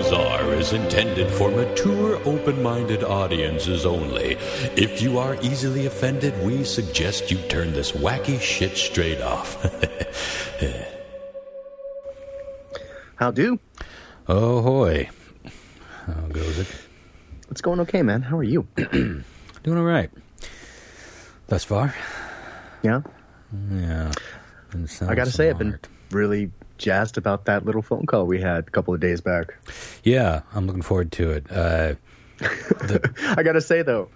Bizarre is intended for mature, open-minded audiences only. If you are easily offended, we suggest you turn this wacky shit straight off. How do? Oh, hoy. How goes it? It's going okay, man. How are you? Doing all right. Thus far. Yeah? Yeah. I gotta say, I've been really jazzed about that little phone call we had a couple of days back. Yeah, I'm looking forward to it. I gotta say, though,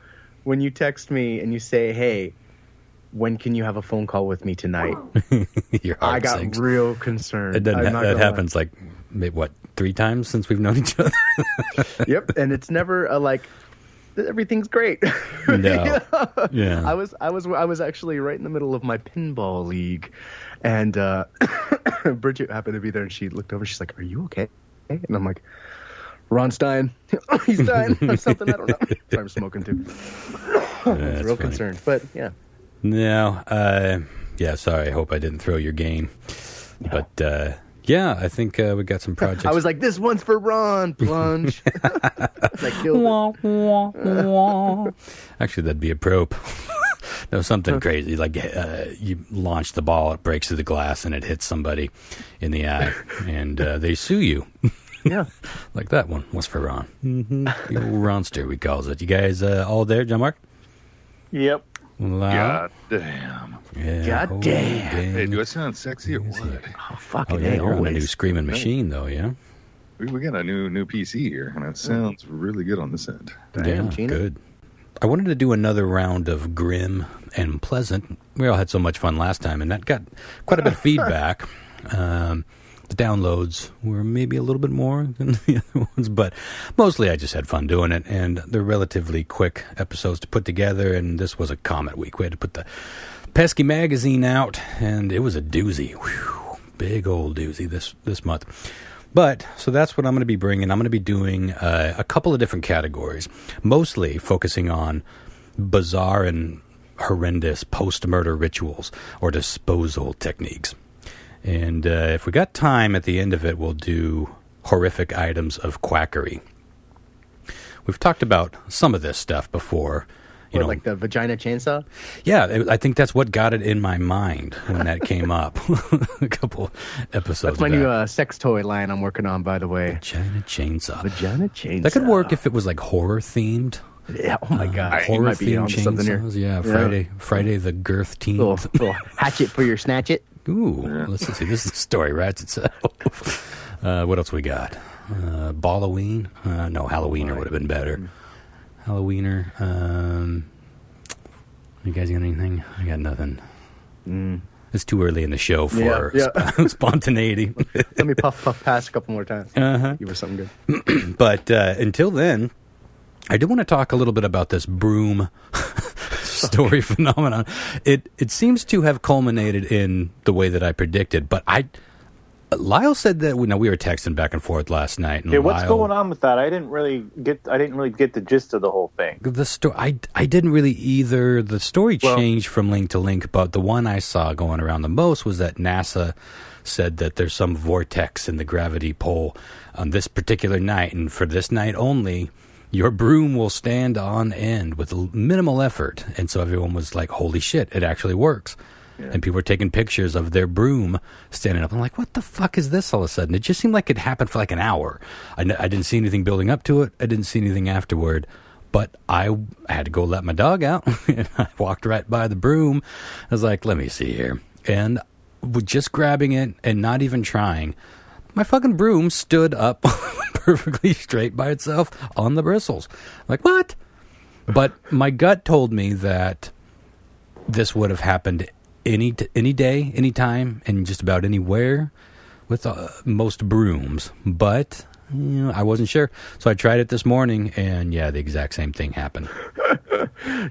when you text me and you say, hey, when can you have a phone call with me tonight? Your heart I got sinks. Real concerned. That happens like, what, 3 times since we've known each other? Yep, and it's never everything's great. No. Yeah. I was actually right in the middle of my pinball league, and Bridget happened to be there, and she looked over. She's like, "Are you okay?" And I'm like, "Ron's dying. He's dying of something. I don't know." So I'm smoking too. I was real concerned, but yeah. No. Yeah. Sorry. I hope I didn't throw your game. No. But we got some projects. I was like, "This one's for Ron." Plunge. I killed it. Actually, that'd be a probe. That was something crazy. Like you launch the ball, it breaks through the glass, and it hits somebody in the eye, and they sue you. Yeah. Like that one was for Ron. Mm-hmm. The old Ronster, we calls it. You guys all there, John Mark? Yep. God damn. Yeah, God damn. Hey, do I sound sexy or what? Oh, fucking yeah, you're on a always. new screaming machine, though, yeah? We got a new PC here, and it sounds really good on this end. Damn, yeah, Gina. good. I wanted to do another round of grim and pleasant. We all had so much fun last time, and that got quite a bit of feedback. The downloads were maybe a little bit more than the other ones, but mostly I just had fun doing it, and they're relatively quick episodes to put together, and this was a comet week. We had to put the pesky magazine out, and it was a doozy. Whew, big old doozy this month. But, so that's what I'm going to be bringing. I'm going to be doing a couple of different categories, mostly focusing on bizarre and horrendous post-murder rituals or disposal techniques. And if we got time at the end of it, we'll do horrific items of quackery. We've talked about some of this stuff before. Like the vagina chainsaw? Yeah, I think that's what got it in my mind when that came up a couple episodes That's my back. new sex toy line I'm working on, by the way. Vagina chainsaw. Vagina chainsaw. That could work if it was like horror themed. Yeah, oh my God. Horror might be themed onto something here. chainsaws. Yeah, Friday the Girth team. Little hatchet for your snatch it. Ooh, let's see. This is the story writes itself. What else we got? Balloween? No, Halloweener would have been better. Halloweener. You guys got anything? I got nothing. It's too early in the show for spontaneity. Let me puff past a couple more times. Give us something good. But until then, I do want to talk a little bit about this broom story phenomenon. It seems to have culminated in the way that I predicted, but Lyle said that we were texting back and forth last night. And what's going on with that? I didn't really get the gist of the whole thing. The story, I didn't really either. The story changed from link to link, but the one I saw going around the most was that NASA said that there's some vortex in the gravity pole on this particular night, and for this night only, your broom will stand on end with minimal effort. And so everyone was like, holy shit, it actually works. Yeah. And people were taking pictures of their broom standing up. I'm like, what the fuck is this all of a sudden? It just seemed like it happened for like an hour. I didn't see anything building up to it. I didn't see anything afterward. But I had to go let my dog out. And I walked right by the broom. I was like, let me see here. And with just grabbing it and not even trying, my fucking broom stood up perfectly straight by itself on the bristles. Like, what? But my gut told me that this would have happened any day, any time, and just about anywhere with most brooms. But I wasn't sure. So I tried it this morning, and the exact same thing happened.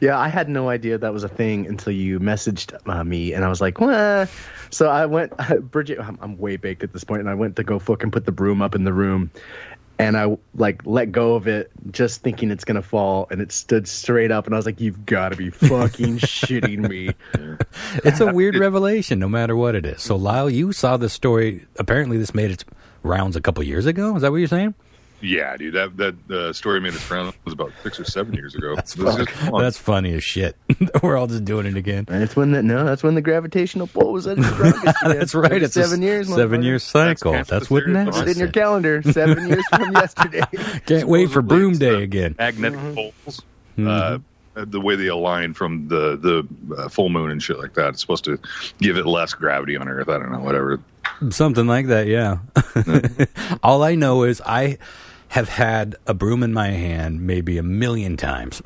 Yeah, I had no idea that was a thing until you messaged me, and I was like, what? So I went, Bridget, I'm way baked at this point, and I went to go fucking put the broom up in the room, and I let go of it just thinking it's going to fall, and it stood straight up, and I was like, you've got to be fucking shitting me. It's a weird revelation, no matter what it is. So, Lyle, you saw this story. Apparently, this made its rounds a couple years ago. Is that what you're saying? Yeah, dude, that story made its round was about 6 or 7 years ago. That's funny as shit. We're all just doing it again. And it's when the gravitational pull was at its strongest. That's right. It's 7 years. 7 year cycle. That's what Nasa Put it in your said. calendar. 7 years from yesterday. Can't wait for Broom Day again. Magnetic poles. The way they align from the full moon and shit like that. It's supposed to give it less gravity on Earth. I don't know, whatever. Something like that, yeah. All I know is I have had a broom in my hand maybe 1 million times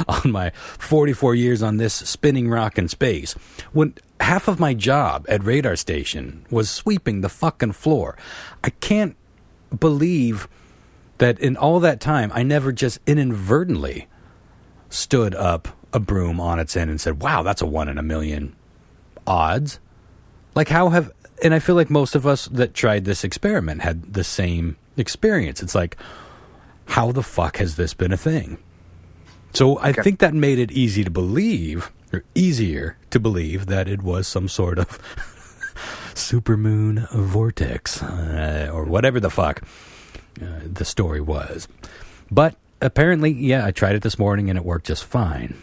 on my 44 years on this spinning rock in space. When half of my job at Radar Station was sweeping the fucking floor. I can't believe that in all that time I never just inadvertently stood up a broom on its end and said, wow, that's a 1 in 1 million odds. Like and I feel like most of us that tried this experiment had the same experience. It's like, how the fuck has this been a thing? So I think that made it easier to believe that it was some sort of supermoon vortex or whatever the fuck the story was. But apparently, yeah, I tried it this morning and it worked just fine.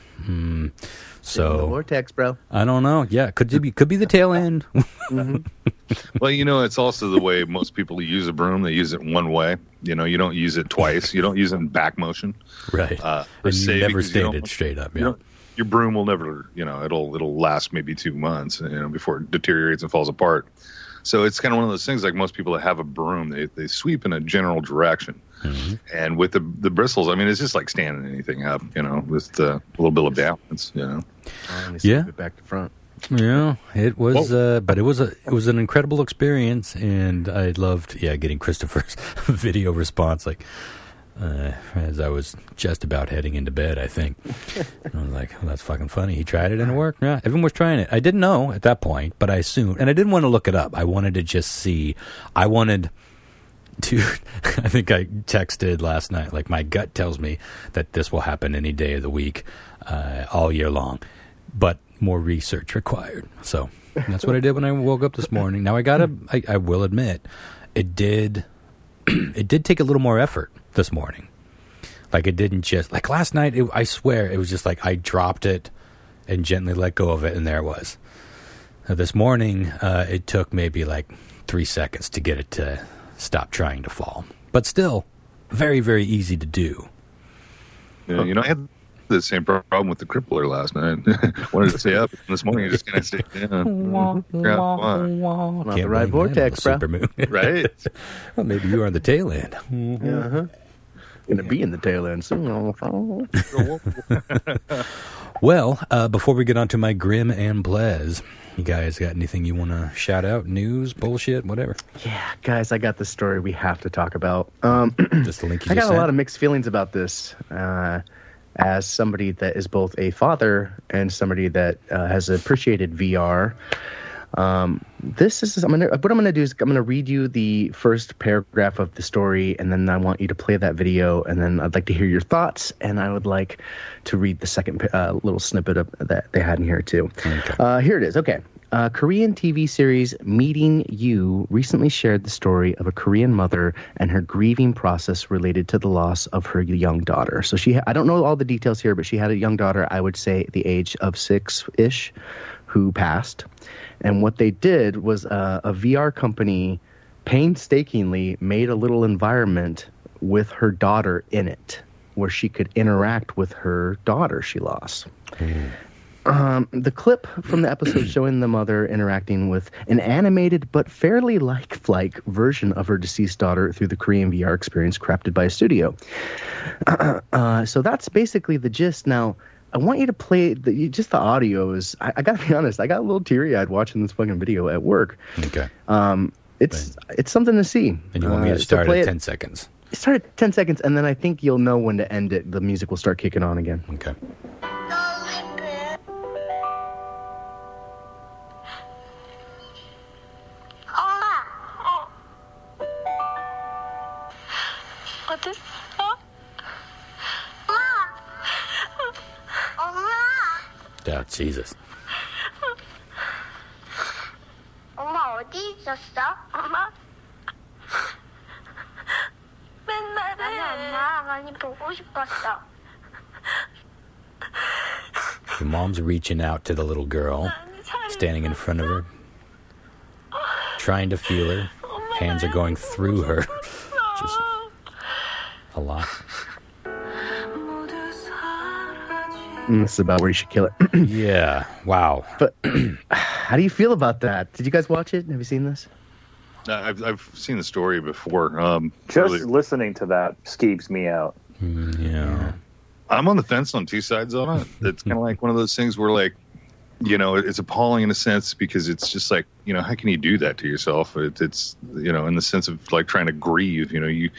So the vortex, bro. I don't know. Yeah, could be the tail end. Well, it's also the way most people use a broom. They use it one way. You don't use it twice. You don't use it in back motion. Right. And never stated straight up. Yeah. Your broom will never. It'll last maybe 2 months. Before it deteriorates and falls apart. So it's kind of one of those things. Like most people that have a broom, they sweep in a general direction. Mm-hmm. And with the bristles, I mean, it's just like standing anything up. With a little bit of balance. Yeah. Back to front. Yeah, it was, but it was an incredible experience, and I loved, getting Christopher's video response, like, as I was just about heading into bed, I think. I was like, that's fucking funny. He tried it and it worked. Yeah, everyone was trying it. I didn't know at that point, but I assumed, and I didn't want to look it up. I wanted to just see. I wanted to, I think I texted last night, like, my gut tells me that this will happen any day of the week, all year long. But more research required. So that's what I did when I woke up this morning. Now I will admit, it did take a little more effort this morning. Like it didn't just, like last night, I swear it was just like I dropped it and gently let go of it and there it was. This morning, it took maybe like 3 seconds to get it to stop trying to fall. But still, very, very easy to do. Yeah, I had the same problem with the crippler last night. Wanted to stay up. This morning, you just kind of stayed down. Not the right vortex, bro. Right? Well, maybe you are on the tail end. Going to be in the tail end soon. Well, before we get on to my grim and blez, you guys got anything you want to shout out? News, bullshit, whatever? Yeah, guys, I got this story we have to talk about. Just the link you I got sent? a lot of mixed feelings about this. As somebody that is both a father and somebody that has appreciated VR, what I'm gonna do is I'm gonna read you the first paragraph of the story, and then I want you to play that video, and then I'd like to hear your thoughts, and I would like to read the second little snippet of that they had in here too. Okay. Here it is. Okay. Korean TV series Meeting You recently shared the story of a Korean mother and her grieving process related to the loss of her young daughter. So I don't know all the details here, but she had a young daughter, I would say the age of 6-ish, who passed. And what they did was a VR company painstakingly made a little environment with her daughter in it, where she could interact with her daughter she lost. The clip from the episode showing the mother interacting with an animated but fairly lifelike version of her deceased daughter through the Korean VR experience crafted by a studio. So that's basically the gist. Now, I want you to play just the audio. I gotta be honest, I got a little teary-eyed watching this fucking video at work. Okay. It's something to see. And you want me to start at 10 seconds? Start at 10 seconds, and then I think you'll know when to end it. The music will start kicking on again. Okay. Oh, Jesus. 엄마 어디 있었어? 엄마? 맨날 싶었어. Your mom's reaching out to the little girl, standing in front of her, trying to feel her. Hands are going through her. Just a lot. This is about where you should kill it. Yeah. Wow. But how do you feel about that? Did you guys watch it? Have you seen this? I've seen the story before. Just listening to that skeeves me out. Yeah. I'm on the fence on two sides on it. It's kind of like one of those things where, like, you know, it's appalling in a sense because it's just like, you know, how can you do that to yourself? It's you know, in the sense of like trying to grieve. You know,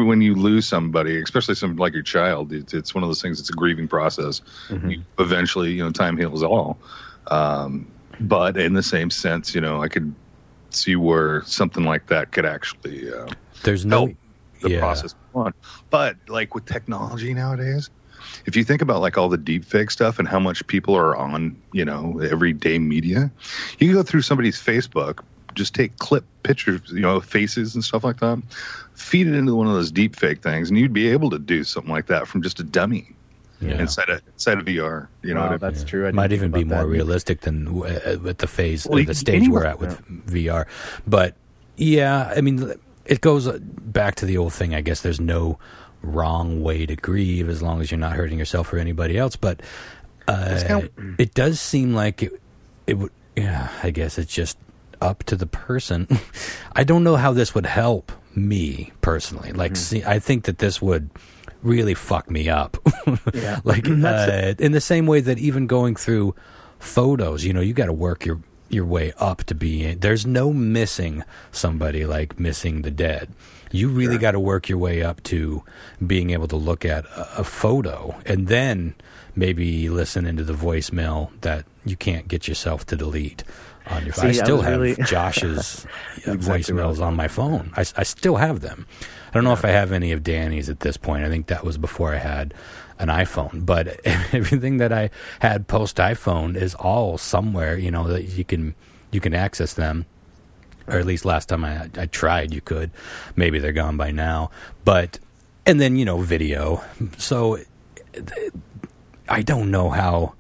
when you lose somebody, especially something like your child, it's one of those things. It's a grieving process. Eventually, you know, time heals all. But in the same sense, you know, I could see where something like that could actually there's no help the process on. But like with technology nowadays, if you think about like all the deep fake stuff and how much people are on, you know, everyday media, you can go through somebody's Facebook, just take clip pictures, you know, faces and stuff like that, feed it into one of those deep fake things, and you'd be able to do something like that from just a dummy inside of VR. You know, that's true. Might even be more realistic than at the phase, the stage we're at with VR. But yeah, I mean, it goes back to the old thing. I guess there's no wrong way to grieve as long as you're not hurting yourself or anybody else. But it does seem like it would. Yeah, I guess it's just up to the person. I don't know how this would help me personally. Like, see, I think that this would really fuck me up. Yeah. Like in the same way that even going through photos, you know, you got to work your way up to be. There's no missing somebody like missing the dead. You really got to work your way up to being able to look at a photo and then maybe listen into the voicemail that you can't get yourself to delete on your phone. I still have Josh's voicemails on my phone. I still have them. I don't know if I have any of Danny's at this point. I think that was before I had an iPhone. But everything that I had post iPhone is all somewhere, you know, that you can access them. Or at least last time I tried, you could. Maybe they're gone by now. But, and then, you know, video. So I don't know how,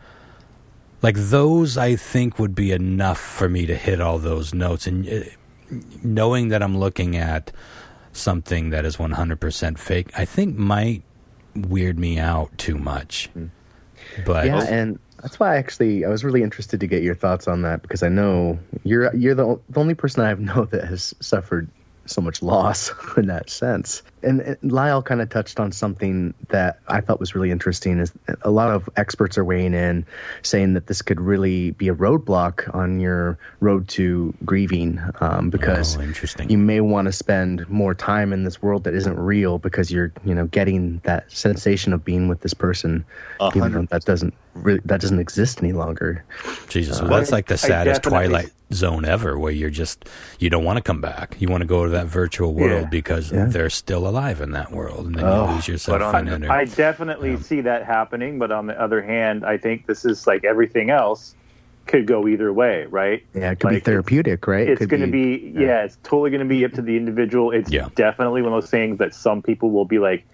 like those I think would be enough for me to hit all those notes. And knowing that I'm looking at something that is 100% fake, I think might weird me out too much. But yeah, and that's why I was really interested to get your thoughts on that, because I know you're the only person I know that has suffered so much loss in that sense. And Lyle kind of touched on something that I thought was really interesting, is a lot of experts are weighing in saying that this could really be a roadblock on your road to grieving, because you may want to spend more time in this world that isn't real because you're, you know, getting that sensation of being with this person, even though that doesn't exist any longer. Jesus, well, that's like the saddest Twilight Zone ever, where you don't want to come back. You want to go to that virtual world because they're still alive in that world, and then you lose yourself in it. I definitely see that happening, but on the other hand, I think this is like everything else could go either way, right? Yeah, it could be therapeutic, right? It's going to be, it's totally going to be up to the individual. It's definitely one of those things that some people will be like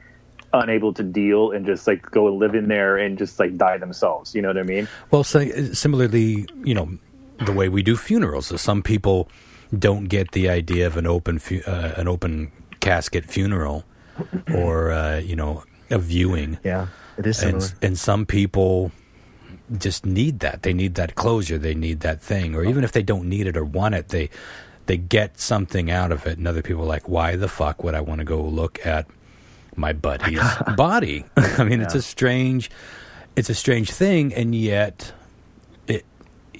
unable to deal and just like go and live in there and just like die themselves. You know what I mean? Well, similarly, you know, the way we do funerals. So some people don't get the idea of an open casket funeral or you know, a viewing. Yeah, it is similar. And some people just need that. They need that closure. They need that thing. Or even if they don't need it or want it, they get something out of it. And other people are like, why the fuck would I want to go look at my buddy's body? I mean, it's a strange thing, and yet it,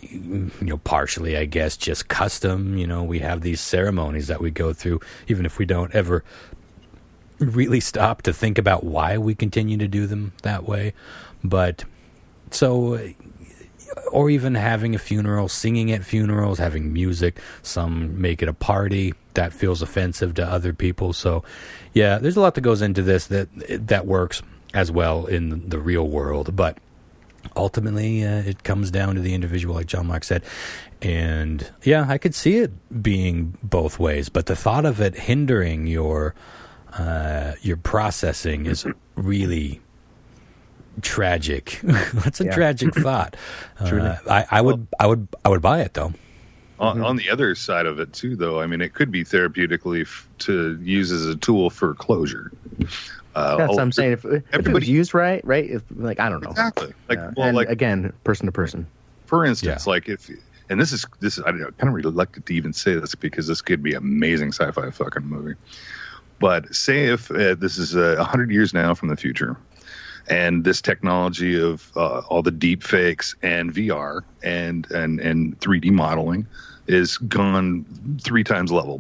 you know, partially, I guess, just custom. You know, we have these ceremonies that we go through, even if we don't ever really stop to think about why we continue to do them that way. But so, or even having a funeral, singing at funerals, having music. Some make it a party that feels offensive to other people. So, yeah, there's a lot that goes into this that works as well in the real world. But ultimately, it comes down to the individual, like John Mark said. And yeah, I could see it being both ways. But the thought of it hindering your processing is really tragic. That's a tragic thought. I would buy it though. On the other side of it too, though, I mean, it could be therapeutically to use as a tool for closure. That's what I'm saying. If it was used right? If, like, I don't know. Exactly. Again, person to person. For instance, like and this is I don't know, kind of reluctant to even say this because this could be an amazing sci-fi fucking movie. But say if this is 100 years now from the future, and this technology of all the deep fakes and VR and 3D modeling is gone 3 times level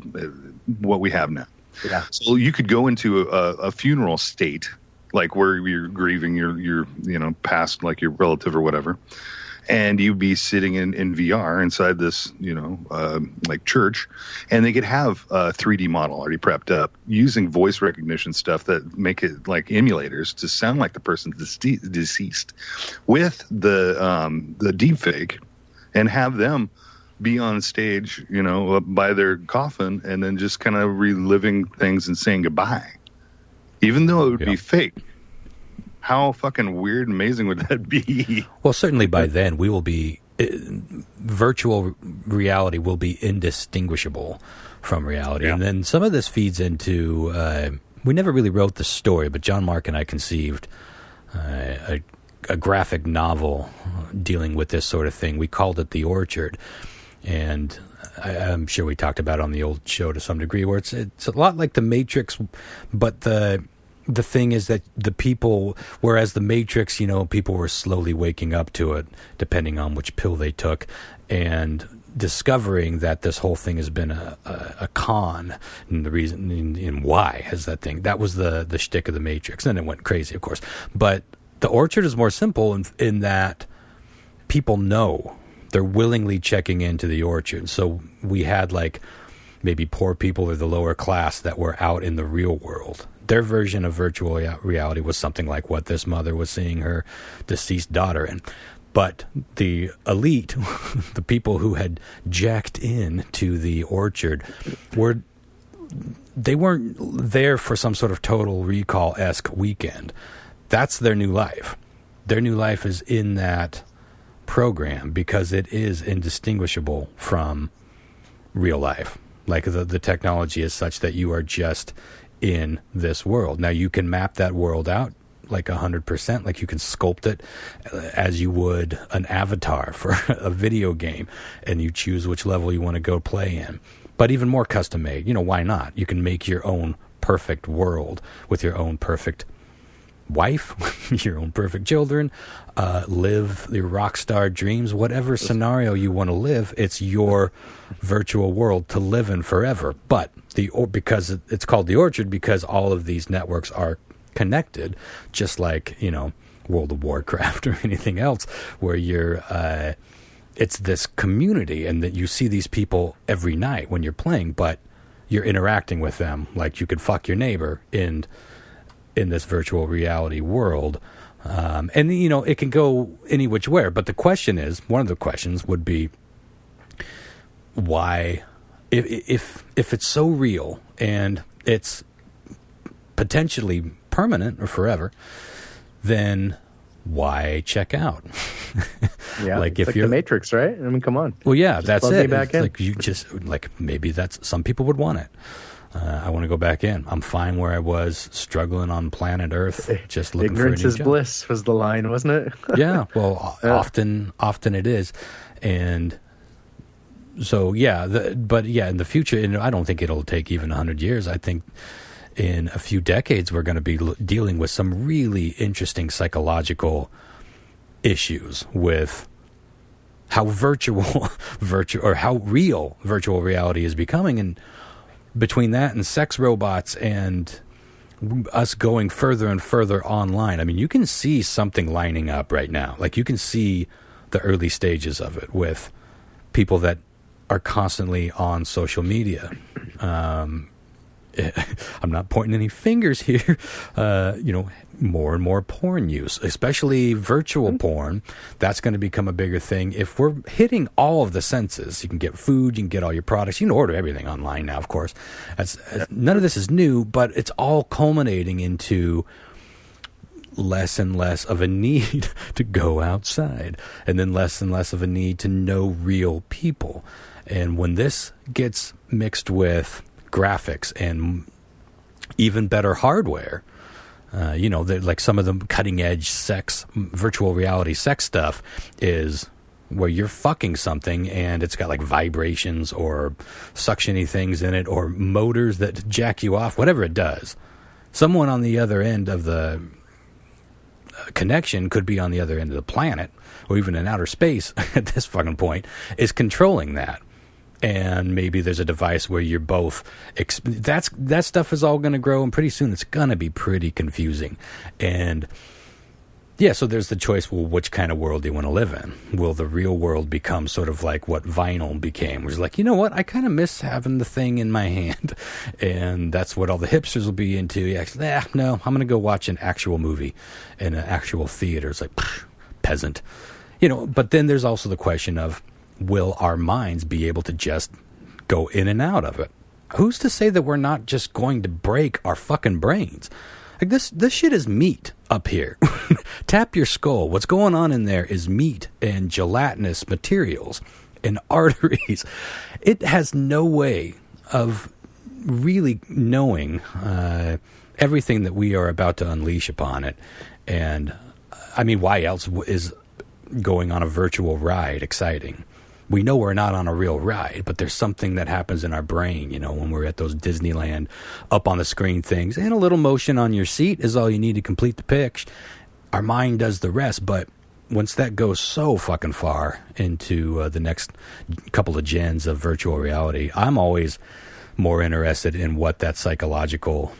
what we have now. Yeah. So you could go into a funeral state, like where you're grieving your past, like your relative or whatever, and you'd be sitting in VR inside this, like church, and they could have a 3D model already prepped up using voice recognition stuff that make it like emulators to sound like the person's deceased with the deep fake, and have them be on stage, by their coffin, and then just kind of reliving things and saying goodbye, even though it would be fake. How fucking weird and amazing would that be? Well, certainly by then we will be virtual reality will be indistinguishable from reality. Yeah. And then some of this feeds into we never really wrote the story, but John Mark and I conceived a graphic novel dealing with this sort of thing. We called it The Orchard, and I'm sure we talked about it on the old show to some degree, where it's a lot like The Matrix, but the thing is that the people, whereas the Matrix, people were slowly waking up to it, depending on which pill they took, and discovering that this whole thing has been a con, and the reason and why has that thing. That was the shtick of the Matrix. And it went crazy, of course. But The Orchard is more simple in that people know. They're willingly checking into the orchard. So we had like maybe poor people or the lower class that were out in the real world. Their version of virtual reality was something like what this mother was seeing her deceased daughter in. But the elite, the people who had jacked in to the orchard, they weren't there for some sort of Total Recall-esque weekend. That's their new life. Their new life is in that program because it is indistinguishable from real life. Like the technology is such that you are just in this world. Now you can map that world out like 100%, like you can sculpt it as you would an avatar for a video game, and you choose which level you want to go play in. But even more custom made, why not? You can make your own perfect world with your own perfect wife, your own perfect children, live your rock star dreams, whatever scenario you want to live. It's your virtual world to live in forever. But because it's called The Orchard, because all of these networks are connected, just like World of Warcraft or anything else, where you're it's this community, and that you see these people every night when you're playing, but you're interacting with them like you could fuck your neighbor in this virtual reality world. And it can go any which way, but the question is, one of the questions would be, why, if it's so real and it's potentially permanent or forever, then why check out? Yeah, like if you're the Matrix, right? I mean, come on. Well, yeah, that's it. It's like you just maybe that's, some people would want it. I want to go back in. I'm fine where I was, struggling on planet Earth, just looking for a new job. Ignorance is bliss was the line, wasn't it? Yeah, well, often it is. And so, but in the future, I don't think it'll take even 100 years. I think in a few decades, we're going to be dealing with some really interesting psychological issues with how virtual or how real virtual reality is becoming. And between that and sex robots and us going further and further online, I mean, you can see something lining up right now. Like, you can see the early stages of it with people that are constantly on social media. I'm not pointing any fingers here. More and more porn use, especially virtual porn. That's going to become a bigger thing. If we're hitting all of the senses, you can get food, you can get all your products, you can order everything online now, of course. None of this is new, but it's all culminating into less and less of a need to go outside, and then less and less of a need to know real people. And when this gets mixed with graphics and even better hardware, like some of the cutting edge virtual reality sex stuff is where you're fucking something and it's got like vibrations or suctiony things in it or motors that jack you off, whatever it does. Someone on the other end of the connection could be on the other end of the planet or even in outer space at this fucking point is controlling that. And maybe there's a device where you're both that stuff is all going to grow, and pretty soon it's going to be pretty confusing. And yeah, so there's the choice, well, which kind of world do you want to live in? Will the real world become sort of like what vinyl became, which is like, you know what, I kind of miss having the thing in my hand, and that's what all the hipsters will be into. No, I'm going to go watch an actual movie in an actual theater. It's like, peasant. But then there's also the question of, will our minds be able to just go in and out of it? Who's to say that we're not just going to break our fucking brains? Like this shit is meat up here. Tap your skull. What's going on in there is meat and gelatinous materials and arteries. It has no way of really knowing everything that we are about to unleash upon it. And I mean, why else is going on a virtual ride exciting? We know we're not on a real ride, but there's something that happens in our brain, when we're at those Disneyland up on the screen things, and a little motion on your seat is all you need to complete the pitch. Our mind does the rest, but once that goes so fucking far into the next couple of gens of virtual reality, I'm always more interested in what that psychological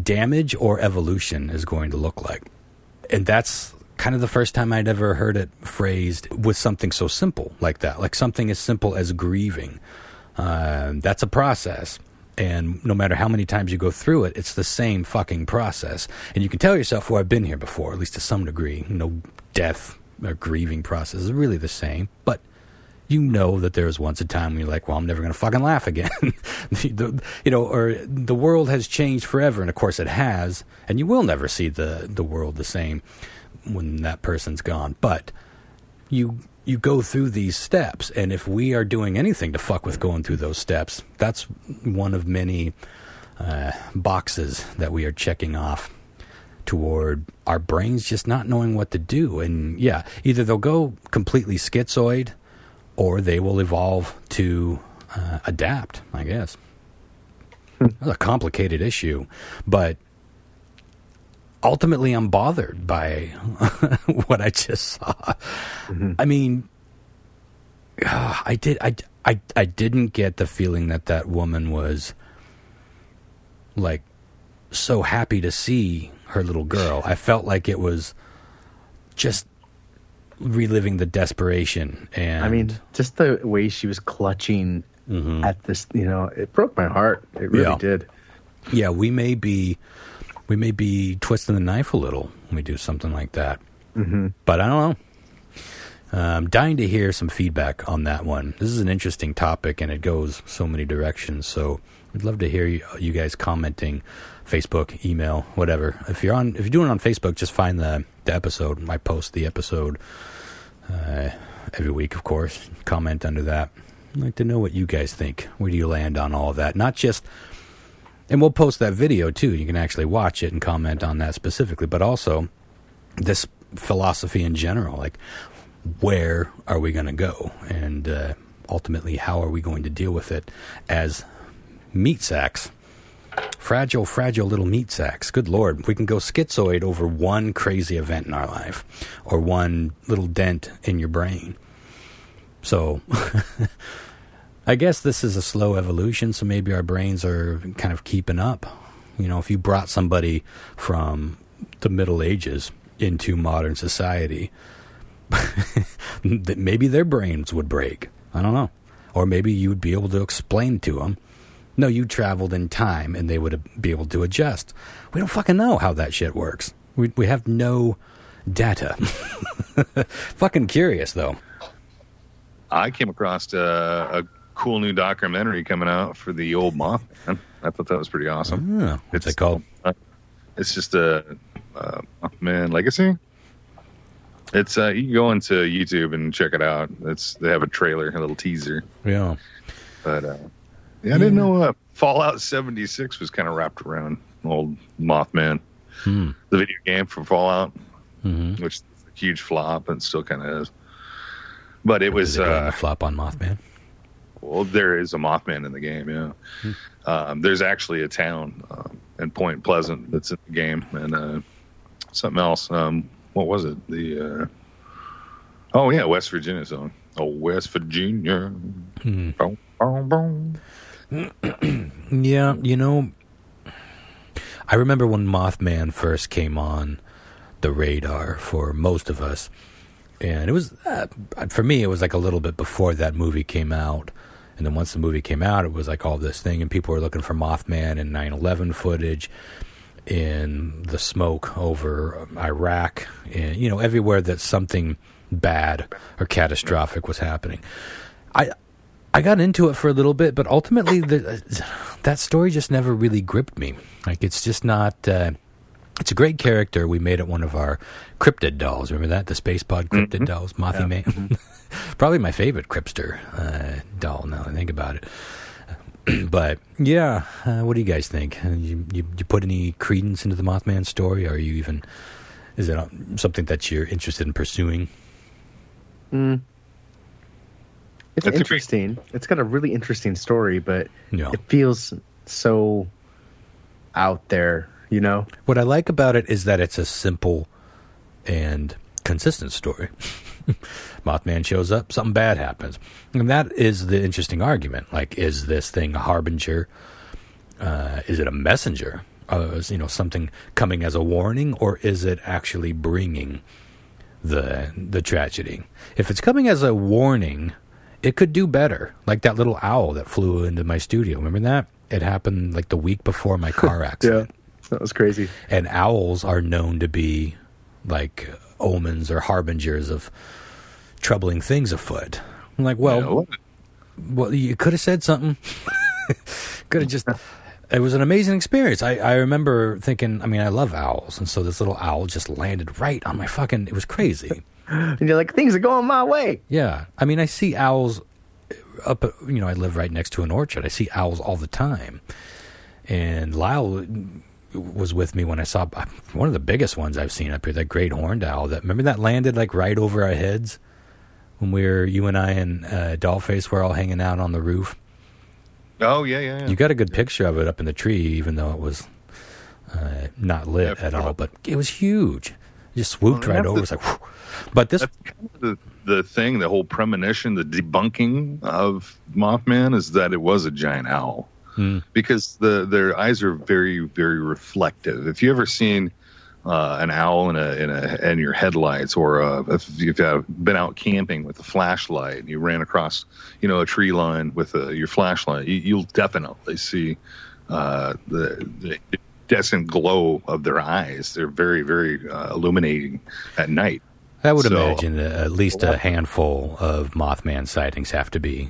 damage or evolution is going to look like. And that's kind of the first time I'd ever heard it phrased with something so simple like that, like something as simple as grieving. That's a process. And no matter how many times you go through it, it's the same fucking process. And you can tell yourself, well, I've been here before, at least to some degree. Death or grieving process is really the same. But you know that there was once a time when you're like, well, I'm never going to fucking laugh again. Or the world has changed forever. And of course it has. And you will never see the world the same when that person's gone. But you go through these steps, and if we are doing anything to fuck with going through those steps, that's one of many boxes that we are checking off toward our brains just not knowing what to do. And yeah, either they'll go completely schizoid or they will evolve to adapt, I guess. That's a complicated issue, but ultimately, I'm bothered by what I just saw. Mm-hmm. I mean, I didn't get the feeling that woman was like so happy to see her little girl. I felt like it was just reliving the desperation. And I mean, just the way she was clutching at this, it broke my heart. It really did. Yeah, we may be twisting the knife a little when we do something like that. Mm-hmm. But I don't know. I'm dying to hear some feedback on that one. This is an interesting topic, and it goes so many directions. So we'd love to hear you guys commenting, Facebook, email, whatever. If you're doing it on Facebook, just find the episode. I post the episode every week, of course. Comment under that. I'd like to know what you guys think. Where do you land on all of that? Not just... And we'll post that video, too. You can actually watch it and comment on that specifically. But also, this philosophy in general. Like, where are we going to go? And ultimately, how are we going to deal with it as meat sacks? Fragile, fragile little meat sacks. Good Lord. We can go schizoid over one crazy event in our life. Or one little dent in your brain. So... I guess this is a slow evolution, so maybe our brains are kind of keeping up. If you brought somebody from the Middle Ages into modern society, maybe their brains would break. I don't know. Or maybe you would be able to explain to them, no, you traveled in time, and they would be able to adjust. We don't fucking know how that shit works. We have no data. Fucking curious, though. I came across a cool new documentary coming out for the old Moth, man. I thought that was pretty awesome. What's it called? It's just a Mothman Legacy. It's you can go into YouTube and check it out. They have a trailer, a little teaser. Yeah. But I didn't know Fallout 76 was kind of wrapped around old Mothman. The video game from Fallout, which is a huge flop and still kind of is. But it was a flop on Mothman. Well, there is a Mothman in the game, yeah. There's actually a town in Point Pleasant that's in the game, and something else. What was it? West Virginia song. Oh, West Virginia. Boom, boom, boom. Yeah, I remember when Mothman first came on the radar for most of us, and it was for me it was like a little bit before that movie came out, and then once the movie came out, it was like all this thing, and people were looking for Mothman and 9/11 footage in the smoke over Iraq, and everywhere that something bad or catastrophic was happening. I got into it for a little bit, but ultimately that story just never really gripped me. Like, it's just not... it's a great character. We made it one of our cryptid dolls. Remember that? The Space Pod cryptid dolls? Mothy Man. Probably my favorite Cripster doll, now that I think about it. But, yeah, what do you guys think? You put any credence into the Mothman story? Or is it something that you're interested in pursuing? It's interesting. It's got a really interesting story, but it feels so out there, What I like about it is that it's a simple and consistent story. Mothman shows up, something bad happens. And that is the interesting argument. Like, is this thing a harbinger? Is it a messenger? Something coming as a warning? Or is it actually bringing the tragedy? If it's coming as a warning, it could do better. Like that little owl that flew into my studio. Remember that? It happened like the week before my car accident. Yeah, that was crazy. And owls are known to be like omens or harbingers of troubling things afoot. I'm like, well, you could have said something. Could have just... It was an amazing experience. I remember thinking, I love owls. And so this little owl just landed right on my fucking... It was crazy. And you're like, things are going my way. Yeah. I see owls up, I live right next to an orchard. I see owls all the time. And Lyle was with me when I saw one of the biggest ones I've seen up here, that great horned owl. Remember that landed like right over our heads when you and I and Dollface were all hanging out on the roof? Oh, yeah. You got a good picture of it up in the tree, even though it was not lit at all. But it was huge. It just swooped right over. It's like, whew. But this... That's kind of the thing, the whole premonition, the debunking of Mothman is that it was a giant owl. Because their eyes are very, very reflective. If you ever seen an owl in your headlights, or if you've been out camping with a flashlight and you ran across a tree line with your flashlight, you'll definitely see the iridescent glow of their eyes. They're very, very illuminating at night. I would imagine at least a handful of Mothman sightings have to be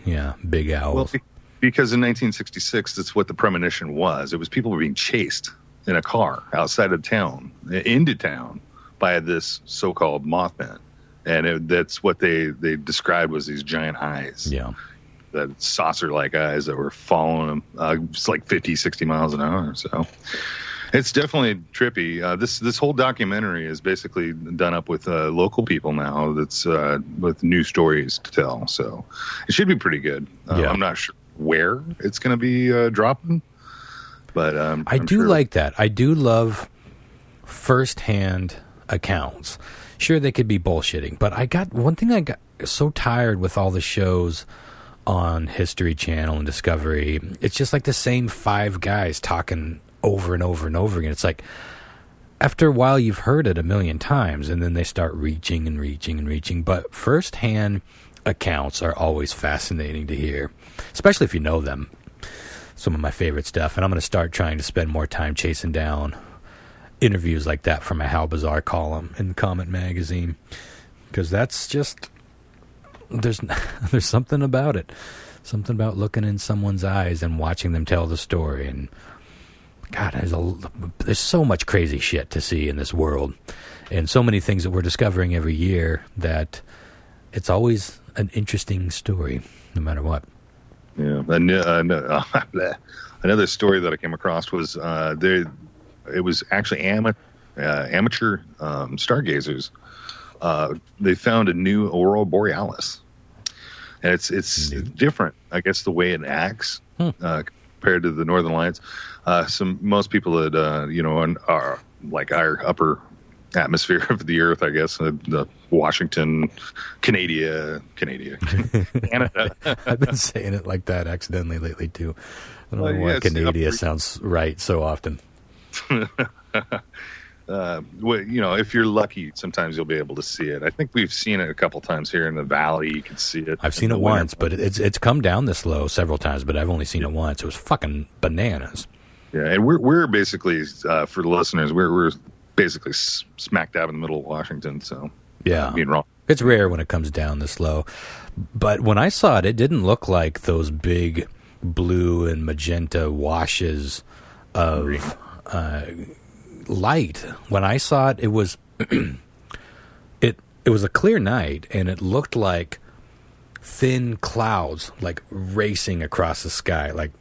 big owls. Well, because in 1966, that's what the premonition was. It was people were being chased in a car outside of town, into town, by this so-called Mothman. And that's what they described was these giant eyes. Yeah. That saucer-like eyes that were following them. It's like 50, 60 miles an hour. So it's definitely trippy. This whole documentary is basically done up with local people now. That's with new stories to tell. So it should be pretty good. I'm not sure where it's going to be dropping, but I do like that. I do love first-hand accounts. Sure, they could be bullshitting, but I got so tired with all the shows on History Channel and Discovery. It's just like the same five guys talking over and over and over again. It's like after a while you've heard it a million times, and then they start reaching and reaching and reaching. But first-hand accounts are always fascinating to hear, especially if you know them. Some of my favorite stuff, and I'm going to start trying to spend more time chasing down interviews like that from my How Bizarre column in Comet Magazine, because that's just there's something about it, something about looking in someone's eyes and watching them tell the story. And God, there's so much crazy shit to see in this world, and so many things that we're discovering every year that it's always an interesting story, no matter what. Yeah, another story that I came across was it was actually amateur stargazers. They found a new aurora borealis, and it's different. I guess the way it acts compared to the northern lights. Most people that are like our upper atmosphere of the Earth, I guess, the Washington, Canada. I've been saying it like that accidentally lately too. I don't know why Canada sounds right so often. If you're lucky, sometimes you'll be able to see it. I think we've seen it a couple times here in the valley. You can see it. I've seen it once, but it's come down this low several times, but I've only seen it once. It was fucking bananas. Yeah, and we're basically for the listeners, we're basically smack dab in the middle of Washington. So yeah, being wrong. It's rare when it comes down this low, but when I saw it, it didn't look like those big blue and magenta washes of light. When I saw it, it was it was a clear night, and it looked like thin clouds like racing across the sky, like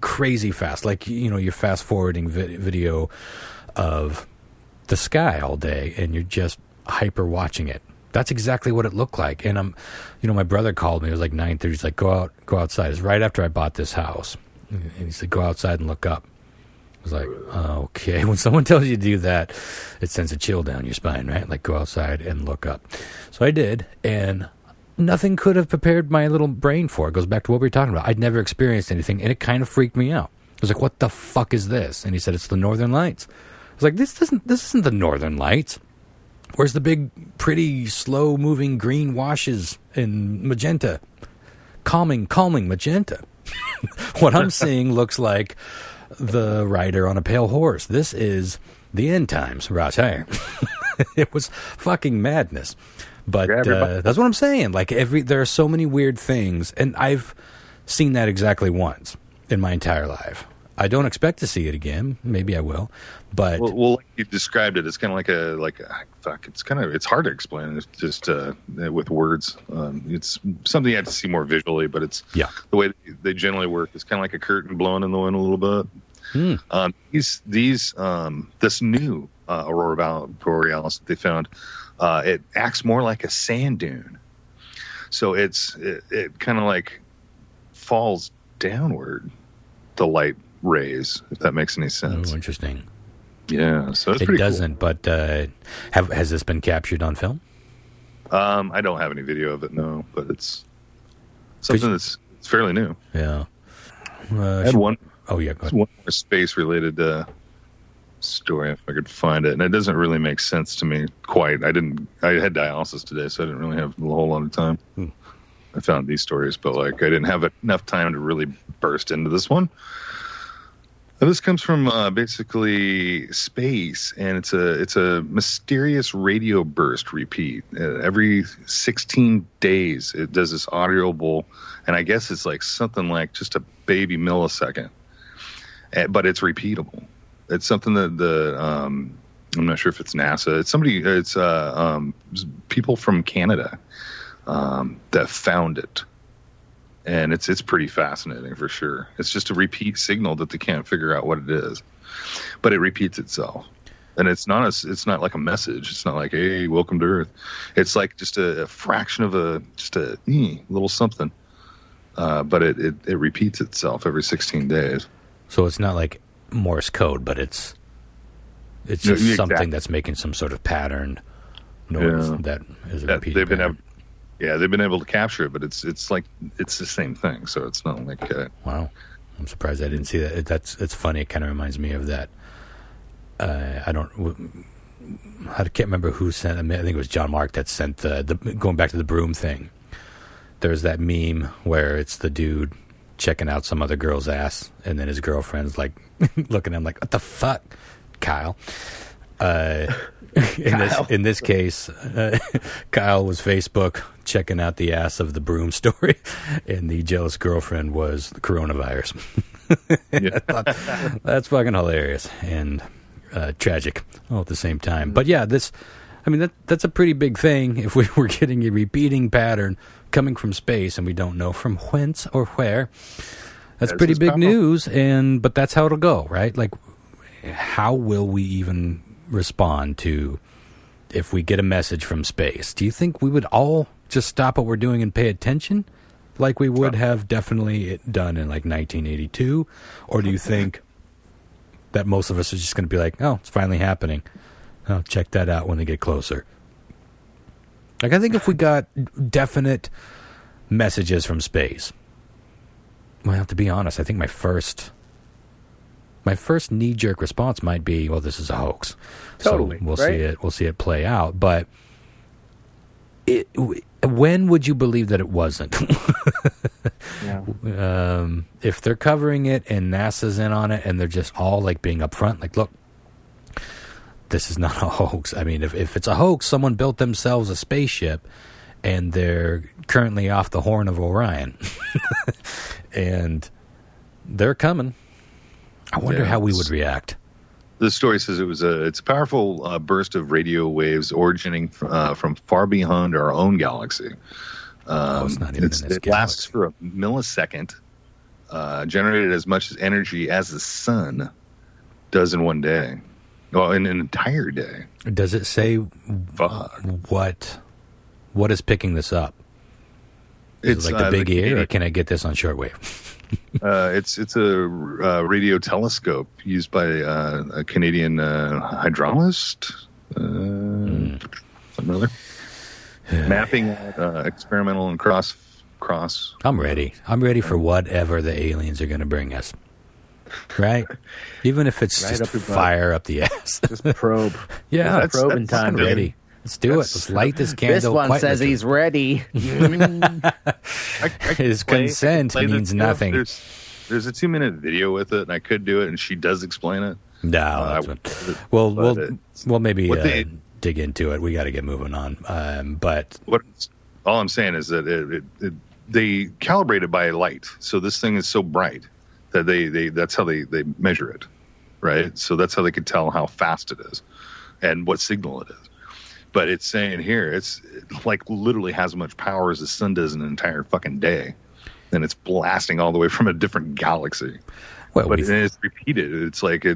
crazy fast, like you're fast forwarding video of the sky all day, and you're just hyper watching it. That's exactly what it looked like. And my brother called me. It was like 9:30. He's like, go outside. It's right after I bought this house, and he said, go outside and look up. I was like, okay. When someone tells you to do that, it sends a chill down your spine, right? Like, go outside and look up. So I did, and nothing could have prepared my little brain for it. It goes back to what we were talking about. I'd never experienced anything, and it kind of freaked me out. I was like, what the fuck is this? And he said, it's the Northern Lights. I was like, this isn't the Northern Lights. Where's the big, pretty, slow-moving green washes in magenta? Calming magenta. What I'm seeing looks like the rider on a pale horse. This is the end times, Rajai. It was fucking madness. But that's what I'm saying. Like there are so many weird things, and I've seen that exactly once in my entire life. I don't expect to see it again. Maybe I will, but well, like you described it, it's kind of it's hard to explain. It's just with words. It's something you have to see more visually, but it's the way they generally work. It's kind of like a curtain blowing in the wind a little bit. This new aurora borealis that they found, it acts more like a sand dune. So it kind of like falls downward, the light rays, if that makes any sense. Oh, interesting. Yeah, so it's it pretty doesn't, cool. But has this been captured on film? I don't have any video of it, no, but it's something it's fairly new. Yeah. I had one. Oh yeah, go ahead. One more space-related story, if I could find it, and it doesn't really make sense to me quite. I had dialysis today, so I didn't really have a whole lot of time. I found these stories, but I didn't have enough time to really burst into this one. Now, this comes from basically space, and it's a mysterious radio burst repeat. Every 16 days, it does this audible, and I guess it's like something like just a baby millisecond, but it's repeatable. It's something that I'm not sure if it's NASA. It's people from Canada that found it. And it's pretty fascinating for sure. It's just a repeat signal that they can't figure out what it is, but it repeats itself. And it's not like a message. It's not like, hey, welcome to Earth. It's like just a fraction of a little something. But it repeats itself every 16 days. So it's not like Morse code, but it's just something that's making some sort of pattern noise that is a repeated pattern. They've been able to capture it, but it's the same thing. So it's not like wow. I'm surprised I didn't see that. It's funny. It kind of reminds me of that. I can't remember who sent. I think it was John Mark that sent the going back to the broom thing. There's that meme where it's the dude checking out some other girl's ass, and then his girlfriend's like looking at him like, "What the fuck, Kyle?" In this case, Kyle was Facebook checking out the ass of the broom story, and the jealous girlfriend was the coronavirus. That's fucking hilarious and tragic all at the same time. But yeah, that's a pretty big thing if we were getting a repeating pattern coming from space and we don't know from whence or where. That's pretty big news, but that's how it'll go, right? Like, how will we even respond to if we get a message from space? Do you think we would all just stop what we're doing and pay attention like we would have definitely done in like 1982? Or do you think that most of us are just going to be like, oh, it's finally happening. I'll check that out when they get closer. Like, I think if we got definite messages from space, well, to be honest, I think my first knee-jerk response might be, well, this is a hoax. Totally. So we'll see it play out. But when would you believe that it wasn't? If they're covering it and NASA's in on it and they're just all like being upfront, like, look, this is not a hoax. I mean, if it's a hoax, someone built themselves a spaceship and they're currently off the Horn of Orion. And they're coming. I wonder how we would react. The story says it's a powerful burst of radio waves originating from far beyond our own galaxy. It's not even in this galaxy. Lasts for a millisecond, generated as much energy as the sun does in one day. Well, in an entire day. Does it say what is picking this up? Is it like the big ear, or can I get this on shortwave? It's a radio telescope used by a Canadian hydrologist, something other, mapping experimental and cross. I'm ready. I'm ready for whatever the aliens are going to bring us. Right? Even if it's just fire up the ass. Just probe. Yeah, that's probe in time. I'm ready. Let's do it. Let's light this candle. This one says he's ready. His consent means nothing. There's a 2-minute video with it, and I could do it, and she does explain it. No, we'll maybe dig into it. We got to get moving on. But all I'm saying is that they calibrate it by light. So this thing is so bright that that's how they measure it, right? So that's how they can tell how fast it is and what signal it is. But it's saying here, it like literally has as much power as the sun does in an entire fucking day. And it's blasting all the way from a different galaxy. Well, but it's repeated. It's like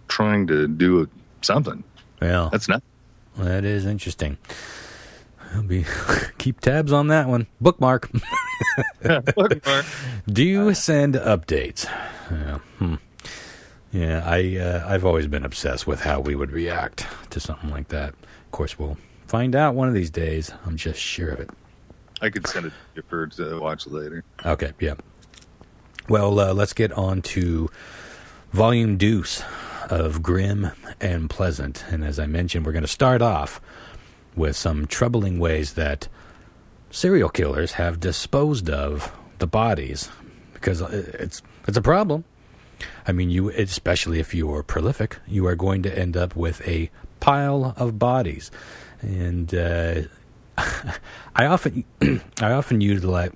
trying to do something. Well, that's not. That is interesting. Keep tabs on that one. Bookmark. Bookmark. Do you send updates? Yeah, I've always been obsessed with how we would react to something like that. Of course, we'll find out one of these days. I'm just sure of it. I could send it to watch later. Okay, yeah. Well, let's get on to Volume Deuce of Grim and Pleasant. And as I mentioned, we're going to start off with some troubling ways that serial killers have disposed of the bodies. Because it's a problem. I mean, especially if you are prolific, you are going to end up with a pile of bodies. And I often utilize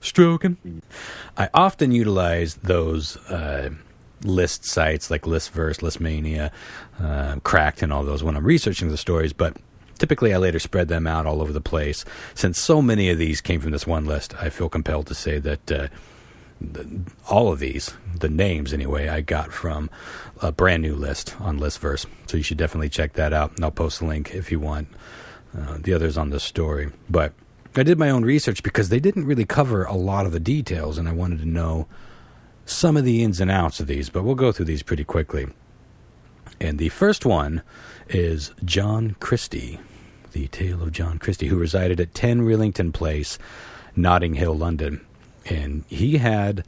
stroking. I often utilize those list sites like Listverse, Listmania, Cracked, and all those when I'm researching the stories, but typically I later spread them out all over the place. Since so many of these came from this one list, I feel compelled to say that all of these, the names anyway, I got from a brand new list on Listverse. So you should definitely check that out. And I'll post a link if you want the others on this story. But I did my own research because they didn't really cover a lot of the details, and I wanted to know some of the ins and outs of these. But we'll go through these pretty quickly. And the first one is John Christie, the tale of John Christie, who resided at 10 Rillington Place, Notting Hill, London. And he had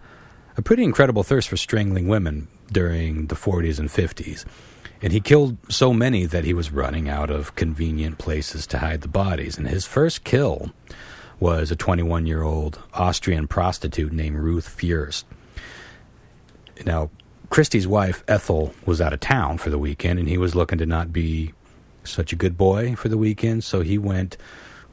a pretty incredible thirst for strangling women during the 40s and 50s. And he killed so many that he was running out of convenient places to hide the bodies. And his first kill was a 21-year-old Austrian prostitute named Ruth Fürst. Now, Christie's wife, Ethel, was out of town for the weekend, and he was looking to not be such a good boy for the weekend. So he went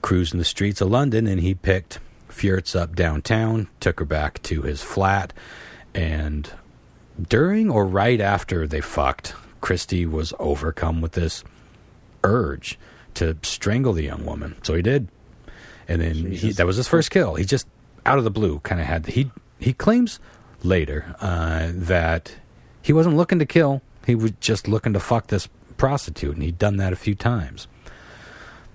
cruising the streets of London, and he picked Furtz up downtown, took her back to his flat, and during or right after they fucked, Christie was overcome with this urge to strangle the young woman. So he did. And then that was his first kill. He just, out of the blue, kind of had... He claims later that he wasn't looking to kill. He was just looking to fuck this prostitute, and he'd done that a few times.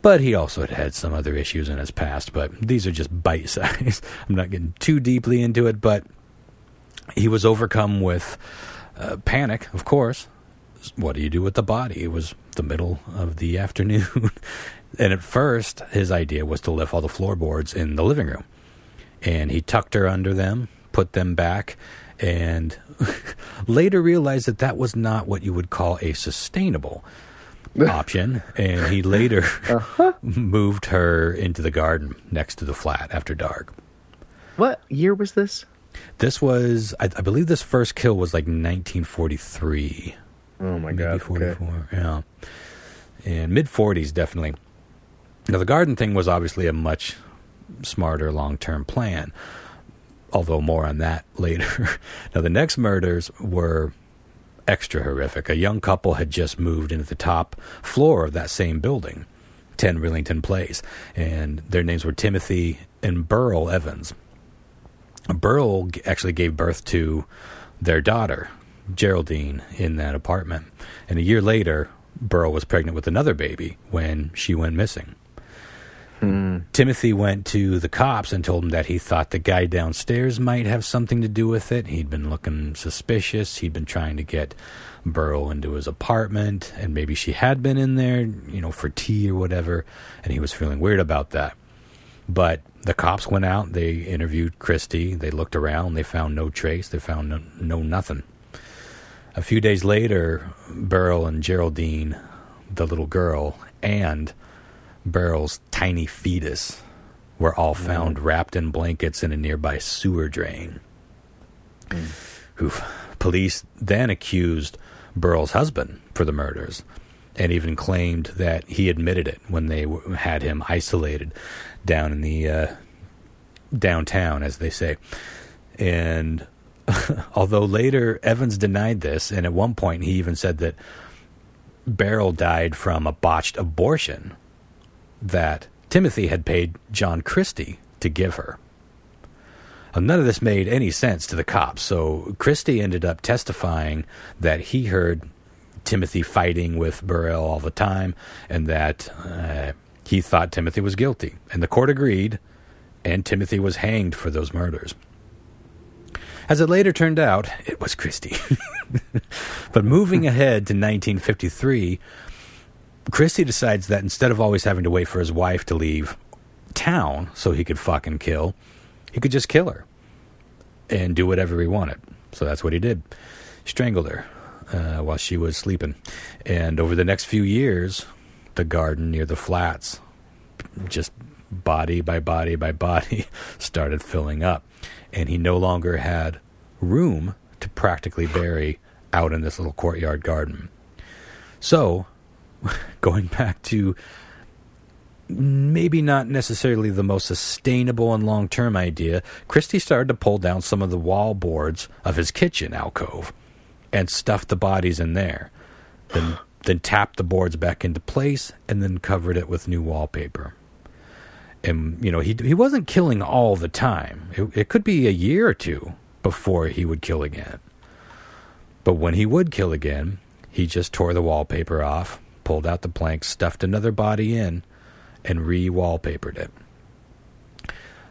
But he also had some other issues in his past, but these are just bite-sized. I'm not getting too deeply into it, but he was overcome with panic, of course. What do you do with the body? It was the middle of the afternoon. And at first, his idea was to lift all the floorboards in the living room. And he tucked her under them, put them back, and later realized that was not what you would call a sustainable option. And he later moved her into the garden next to the flat after dark. What year was this? This was, I believe this first kill was like 1943. Oh my maybe God. 44, okay. Yeah. And mid-40s, definitely. Now, the garden thing was obviously a much smarter long-term plan, although more on that later. Now, the next murders were extra horrific. A young couple had just moved into the top floor of that same building, 10 Rillington Place, and their names were Timothy and Burl Evans. Burl actually gave birth to their daughter, Geraldine, in that apartment. And a year later, Burl was pregnant with another baby when she went missing. Timothy went to the cops and told them that he thought the guy downstairs might have something to do with it. He'd been looking suspicious. He'd been trying to get Burl into his apartment, and maybe she had been in there, for tea or whatever, and he was feeling weird about that. But the cops went out, they interviewed Christie, they looked around, they found no trace, they found no nothing. A few days later, Burl and Geraldine, the little girl, and Burl's tiny fetus were all found wrapped in blankets in a nearby sewer drain. Police then accused Burl's husband for the murders and even claimed that he admitted it when they had him isolated down in the downtown, as they say. And although later Evans denied this, and at one point he even said that Burl died from a botched abortion that Timothy had paid John Christie to give her. None of this made any sense to the cops, so Christie ended up testifying that he heard Timothy fighting with Burrell all the time, and that he thought Timothy was guilty. And the court agreed, and Timothy was hanged for those murders. As it later turned out, it was Christie. But moving ahead to 1953, Christie decides that instead of always having to wait for his wife to leave town so he could fucking kill, he could just kill her and do whatever he wanted. So that's what he did. Strangled her while she was sleeping. And over the next few years, the garden near the flats, just body by body by body, started filling up. And he no longer had room to practically bury out in this little courtyard garden. So, going back to maybe not necessarily the most sustainable and long-term idea, Christie started to pull down some of the wall boards of his kitchen alcove and stuff the bodies in there. Then tapped the boards back into place and then covered it with new wallpaper. And, he wasn't killing all the time. It could be a year or two before he would kill again. But when he would kill again, he just tore the wallpaper off, pulled out the planks, stuffed another body in, and re-wallpapered it.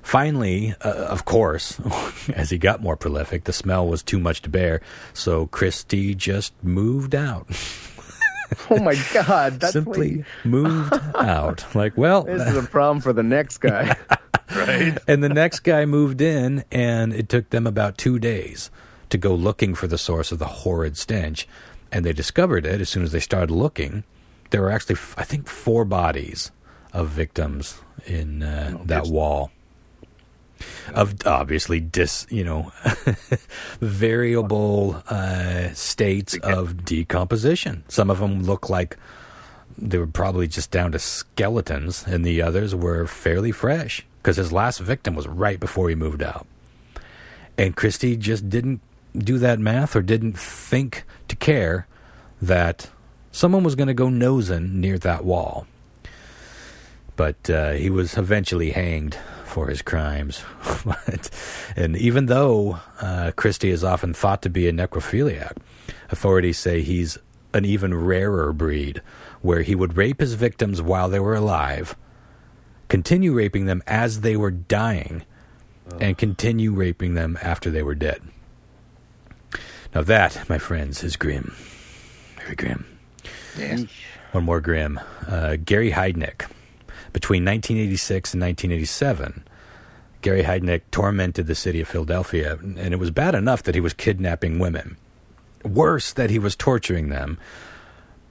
Finally, of course, as he got more prolific, the smell was too much to bear, so Christie just moved out. Oh my God! That's simply moved out. Like, well, this is a problem for the next guy, right? And the next guy moved in, and it took them about 2 days to go looking for the source of the horrid stench, and they discovered it as soon as they started looking. There were actually, I think, 4 bodies of victims in that wall. Of obviously variable states of decomposition. Some of them look like they were probably just down to skeletons, and the others were fairly fresh. because his last victim was right before he moved out. And Christie just didn't do that math or didn't think to care that someone was going to go nosing near that wall. But he was eventually hanged for his crimes. And even though Christie is often thought to be a necrophiliac, authorities say he's an even rarer breed, where he would rape his victims while they were alive, continue raping them as they were dying, and continue raping them after they were dead. Now that, my friends, is grim. Very grim. Yes. One more grim. Gary Heidnik. Between 1986 and 1987, Gary Heidnik tormented the city of Philadelphia, and it was bad enough that he was kidnapping women. Worse, that he was torturing them.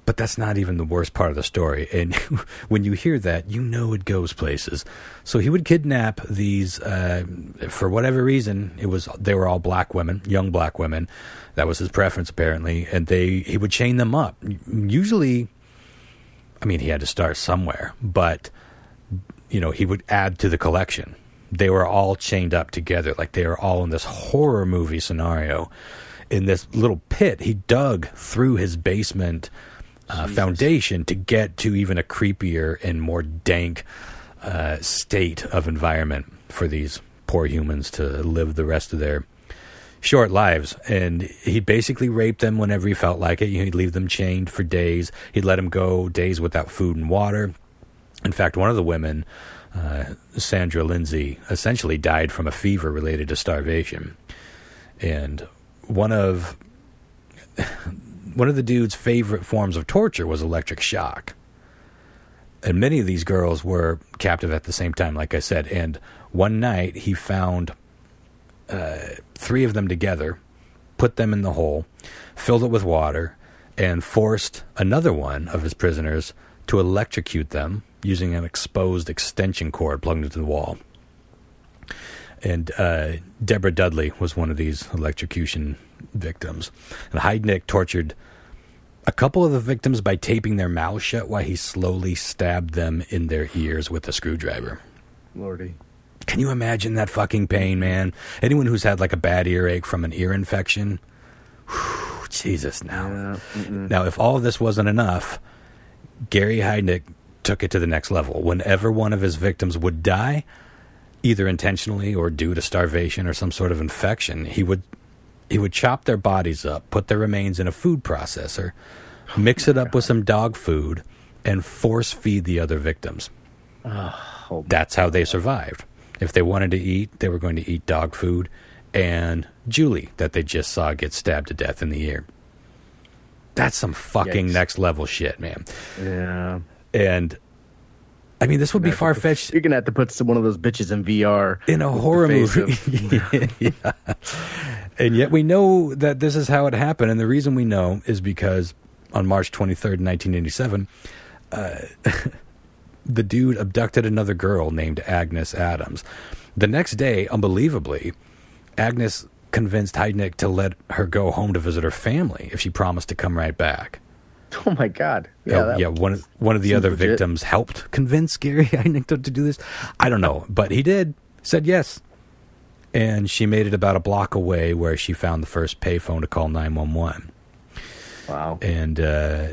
But that's not even the worst part of the story. And when you hear that, you know it goes places. So he would kidnap these, for whatever reason, they were all black women, young black women. That was his preference, apparently. And he would chain them up. Usually, I mean, he had to start somewhere, but he would add to the collection. They were all chained up together, like they were all in this horror movie scenario. In this little pit, he dug through his basement foundation to get to even a creepier and more dank state of environment for these poor humans to live the rest of their short lives. And he basically raped them whenever he felt like it. He'd leave them chained for days. He'd let them go days without food and water. In fact, one of the women, Sandra Lindsay, essentially died from a fever related to starvation. And one of the dude's favorite forms of torture was electric shock. And many of these girls were captive at the same time, like I said. And one night he found 3 of them together, put them in the hole, filled it with water, and forced another one of his prisoners to electrocute them using an exposed extension cord plugged into the wall. And Deborah Dudley was one of these electrocution victims. And Heidnik tortured a couple of the victims by taping their mouths shut while he slowly stabbed them in their ears with a screwdriver. Lordy. Can you imagine that fucking pain, man? Anyone who's had like a bad earache from an ear infection? Whew, Jesus, now. Yeah, now, if all of this wasn't enough, Gary Heidnik took it to the next level. Whenever one of his victims would die, either intentionally or due to starvation or some sort of infection, he would chop their bodies up, put their remains in a food processor, mix it up with some dog food, and force feed the other victims. That's how they survived. If they wanted to eat, they were going to eat dog food and Julie that they just saw get stabbed to death in the ear. That's some fucking next level shit, man. Yeah. And I mean, this would be far-fetched. You're going to have to put one of those bitches in VR. In a horror movie. Yeah. And yet we know that this is how it happened. And the reason we know is because on March 23rd, 1987, the dude abducted another girl named Agnes Adams. The next day, unbelievably, Agnes convinced Heidnik to let her go home to visit her family if she promised to come right back. Oh my God! One of the other victims helped convince Gary Heidnik to do this. I don't know, but he did. Said yes, and she made it about a block away, where she found the first payphone to call 911. Wow! And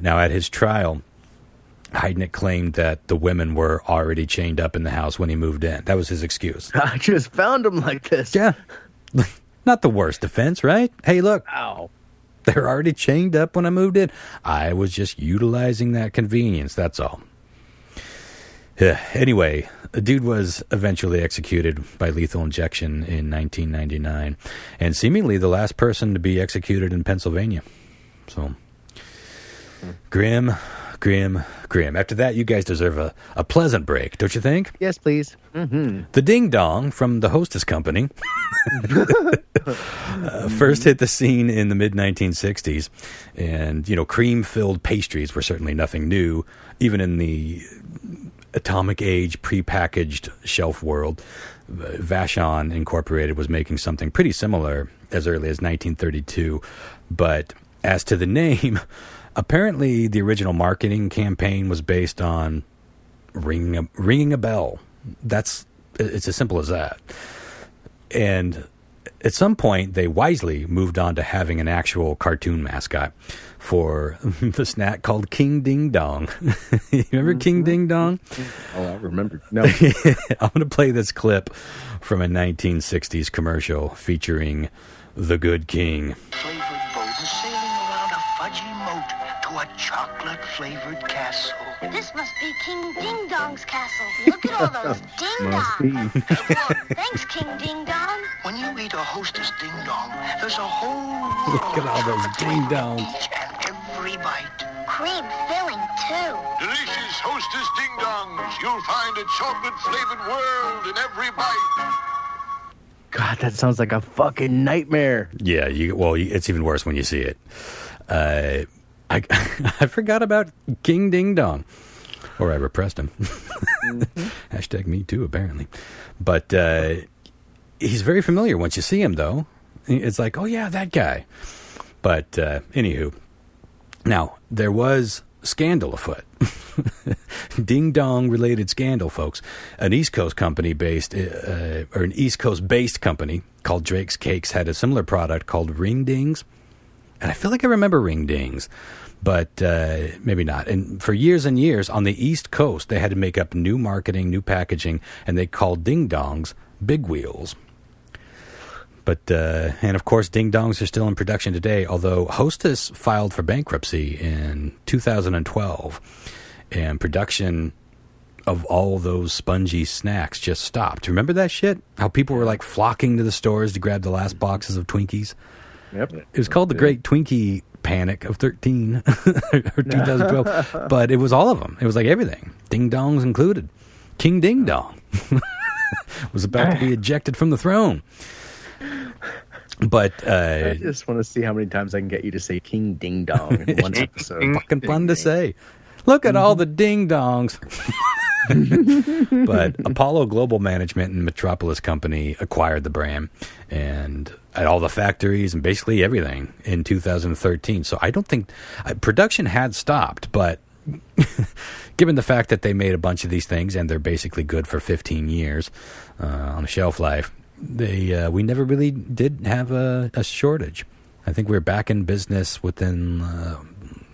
now at his trial, Heidnik claimed that the women were already chained up in the house when he moved in. That was his excuse. I just found them like this. Yeah, not the worst defense, right? Hey, look. Ow. They're already chained up when I moved in. I was just utilizing that convenience, that's all. Anyway, the dude was eventually executed by lethal injection in 1999, and seemingly the last person to be executed in Pennsylvania. So, grim. After that, you guys deserve a pleasant break, don't you think? Yes, please. Mm-hmm. The Ding Dong from the Hostess Company first hit the scene in the mid-1960s. And, cream-filled pastries were certainly nothing new. Even in the atomic age, prepackaged shelf world, Vachon Incorporated was making something pretty similar as early as 1932. But as to the name... Apparently, the original marketing campaign was based on ringing a bell. That's It's as simple as that. And at some point, they wisely moved on to having an actual cartoon mascot for the snack called King Ding Dong. You remember King Ding Dong? Oh, I remember. No. I'm going to play this clip from a 1960s commercial featuring the Good King. Flavored boat is sailing around a fudgy moat to a chocolate-flavored castle. This must be King Ding Dong's castle. Look at all those ding Must be. dongs. Thanks, King Ding Dong. When you eat a Hostess Ding Dong, there's a whole Look at all those ding dongs. each and every bite. Cream filling, too. Delicious Hostess Ding Dongs. You'll find a chocolate-flavored world in every bite. God, that sounds like a fucking nightmare. Yeah, it's even worse when you see it. I forgot about King Ding Dong. Or I repressed him. Hashtag me too, apparently. But he's very familiar once you see him, though. It's like, oh, yeah, that guy. But anywho. Now, there was scandal afoot. Ding Dong related scandal, folks. An East Coast company based, or an East Coast based company called Drake's Cakes had a similar product called Ring Dings. And I feel like I remember Ring Dings, but maybe not. And for years and years on the East Coast, they had to make up new marketing, new packaging, and they called Ding Dongs Big Wheels. But, and of course, Ding Dongs are still in production today, although Hostess filed for bankruptcy in 2012, and production of all those spongy snacks just stopped. Remember that shit? How people were like flocking to the stores to grab the last boxes of Twinkies? Yep. It was called the Great Twinkie Panic of 13 or 2012, but it was all of them. It was like everything, Ding Dongs included. King Ding Dong was about to be ejected from the throne. But I just want to see how many times I can get you to say King Ding Dong in one episode. Fucking fun to say. Look at all the ding dongs. But Apollo Global Management and Metropolis Company acquired the brand and at all the factories and basically everything in 2013. So I don't think production had stopped, but given the fact that they made a bunch of these things and they're basically good for 15 years on a shelf life, we never really did have a shortage. I think we're back in business within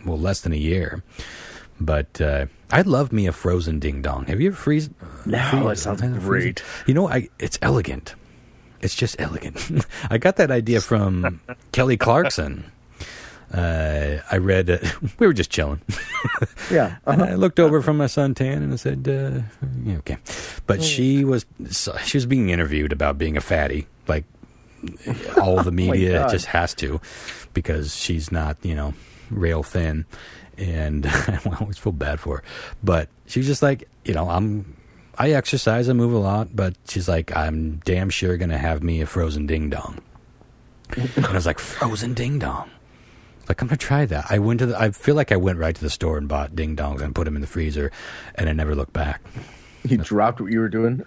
less than a year. But I love me a frozen ding dong. Have you ever freeze? No, it sounds great. You know, it's elegant. It's just elegant. I got that idea from Kelly Clarkson. I read. We were just chilling. Yeah. And I looked over from my suntan and I said, yeah, "Okay." But she was being interviewed about being a fatty, like all the media just has to, because she's not, rail thin. And I always feel bad for her. But she's just like, I exercise, I move a lot, but she's like, I'm damn sure going to have me a frozen ding dong. And I was like, frozen ding dong? Like, I'm going to try that. I feel like I went right to the store and bought ding dongs and put them in the freezer, and I never looked back. You dropped what you were doing?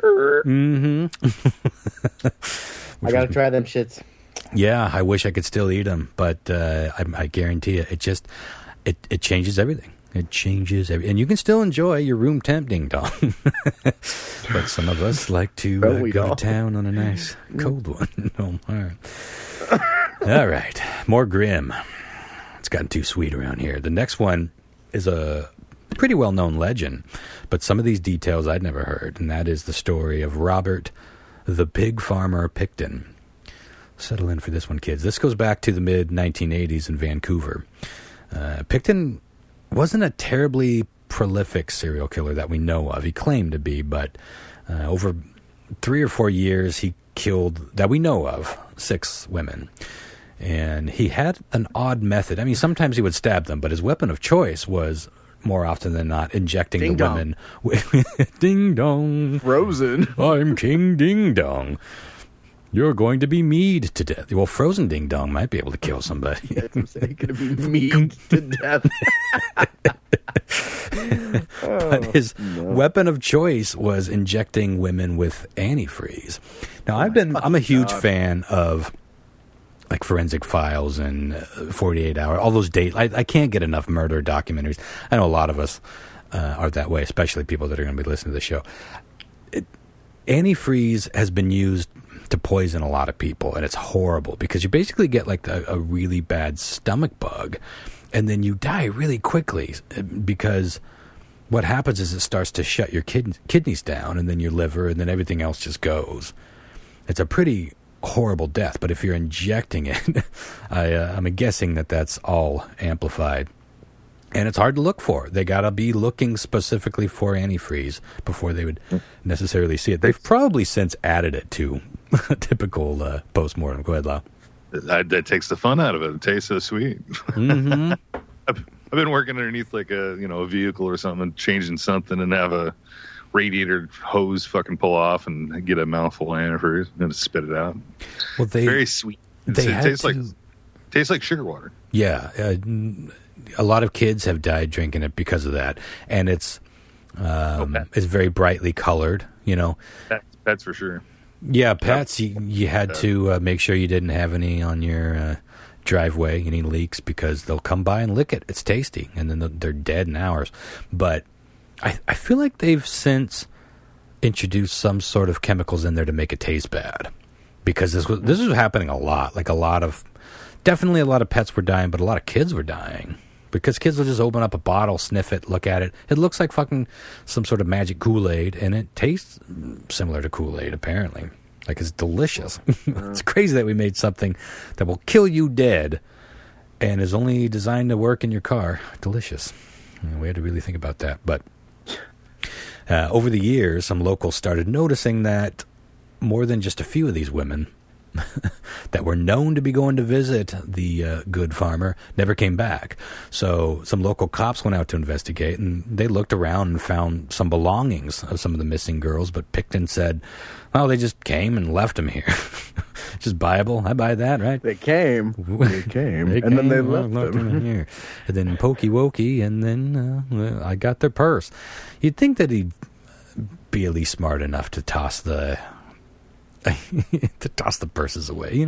Mm-hmm. I got to try them shits. Yeah, I wish I could still eat them, but I guarantee you, it changes everything. It changes everything. And you can still enjoy your room temp ding dong. But some of us like to go to town on a nice cold one. Oh, all right. More grim. It's gotten too sweet around here. The next one is a pretty well-known legend, but some of these details I'd never heard, and that is the story of Robert the Pig Farmer Picton. Settle in for this one, kids. This goes back to the mid-1980s in Vancouver. Picton wasn't a terribly prolific serial killer that we know of. He claimed to be, but over 3 or 4 years, he killed, that we know of, 6 women. And he had an odd method. I mean, sometimes he would stab them, but his weapon of choice was, more often than not, injecting the women with ding dong. Frozen. I'm King Ding Dong. You're going to be mead to death. Well, frozen ding dong might be able to kill somebody. Yes, I'm saying going to be mead to death. But his weapon of choice was injecting women with antifreeze. Now, I'm a huge fan of like Forensic Files and 48 Hour, all those I can't get enough murder documentaries. I know a lot of us are that way, especially people that are going to be listening to the show. antifreeze has been used to poison a lot of people, and it's horrible because you basically get like a really bad stomach bug, and then you die really quickly because what happens is it starts to shut your kidneys down, and then your liver, and then everything else just goes. It's a pretty horrible death, but if you're injecting it, I'm guessing that's all amplified. And it's hard to look for. They got to be looking specifically for antifreeze before they would necessarily see it. They've probably since added it to a typical postmortem. Go ahead, Lau. That takes the fun out of it. It tastes so sweet. Mm-hmm. I've been working underneath like a vehicle or something, changing something, and have a radiator hose fucking pull off and get a mouthful of antifreeze and spit it out. Well, very sweet. It tastes like sugar water. Yeah, a lot of kids have died drinking it because of that, and it's very brightly colored. Pets for sure. Yeah, pets. You had to make sure you didn't have any on your driveway, any leaks, because they'll come by and lick it. It's tasty, and then they're dead in hours. But I feel like they've since introduced some sort of chemicals in there to make it taste bad, because this was happening a lot. Like definitely a lot of pets were dying, but a lot of kids were dying because kids will just open up a bottle, sniff it, look at it. It looks like fucking some sort of magic Kool-Aid, and it tastes similar to Kool-Aid, apparently. Like, it's delicious. It's crazy that we made something that will kill you dead and is only designed to work in your car. Delicious. We had to really think about that. But over the years, some locals started noticing that more than just a few of these women that were known to be going to visit the good farmer never came back. So some local cops went out to investigate, and they looked around and found some belongings of some of the missing girls, but Picton said, well, they just came and left them here. Just buyable. I buy that, right? They came, and then they left them here. And then pokey wokey, and then I got their purse. You'd think that he'd be at least smart enough to toss the purses away,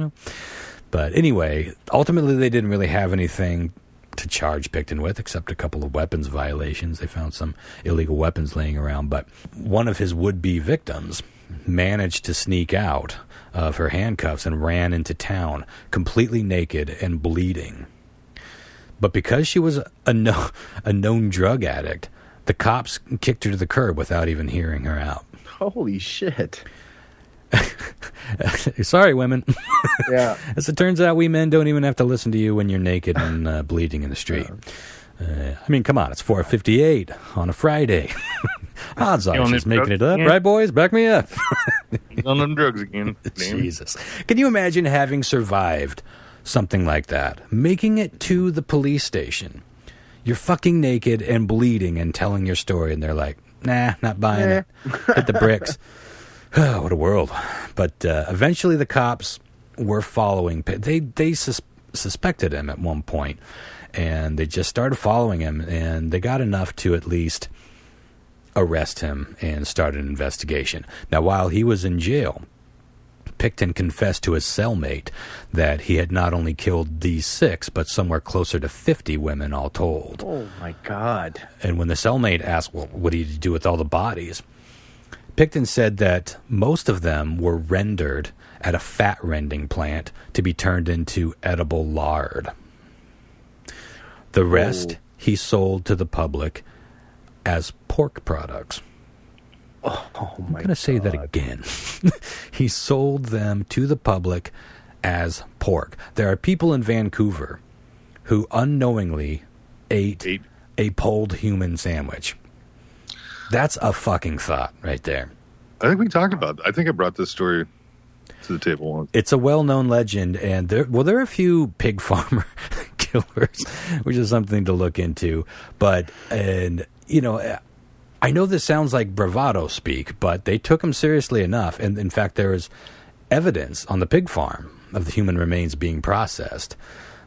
But anyway, ultimately they didn't really have anything to charge Picton with except a couple of weapons violations. They found some illegal weapons laying around, but one of his would-be victims managed to sneak out of her handcuffs and ran into town completely naked and bleeding. But because she was a known drug addict, the cops kicked her to the curb without even hearing her out. Holy shit. Sorry, women. Yeah. As it turns out, we men don't even have to listen to you when you're naked and bleeding in the street. Come on, it's 4:58 on a Friday. Odds are she's making it up, right, boys? Back me up. On them drugs again. Jesus. Can you imagine having survived something like that? Making it to the police station. You're fucking naked and bleeding and telling your story, and they're like, nah, not buying it. Hit the bricks. Oh, what a world. But eventually the cops were following. They suspected him at one point, and they just started following him, and they got enough to at least arrest him and start an investigation. Now, while he was in jail, Picton confessed to his cellmate that he had not only killed these 6, but somewhere closer to 50 women all told. Oh, my God. And when the cellmate asked, well, what did you do with all the bodies? Picton said that most of them were rendered at a fat rending plant to be turned into edible lard. The rest he sold to the public as pork products. Oh my God. I'm going to say that again. He sold them to the public as pork. There are people in Vancouver who unknowingly ate a pulled human sandwich. That's a fucking thought right there. I think we talked about it. I think I brought this story to the table once. It's a well-known legend, and there are a few pig farmer killers, which is something to look into. But, I know this sounds like bravado speak, but they took him seriously enough. And in fact, there is evidence on the pig farm of the human remains being processed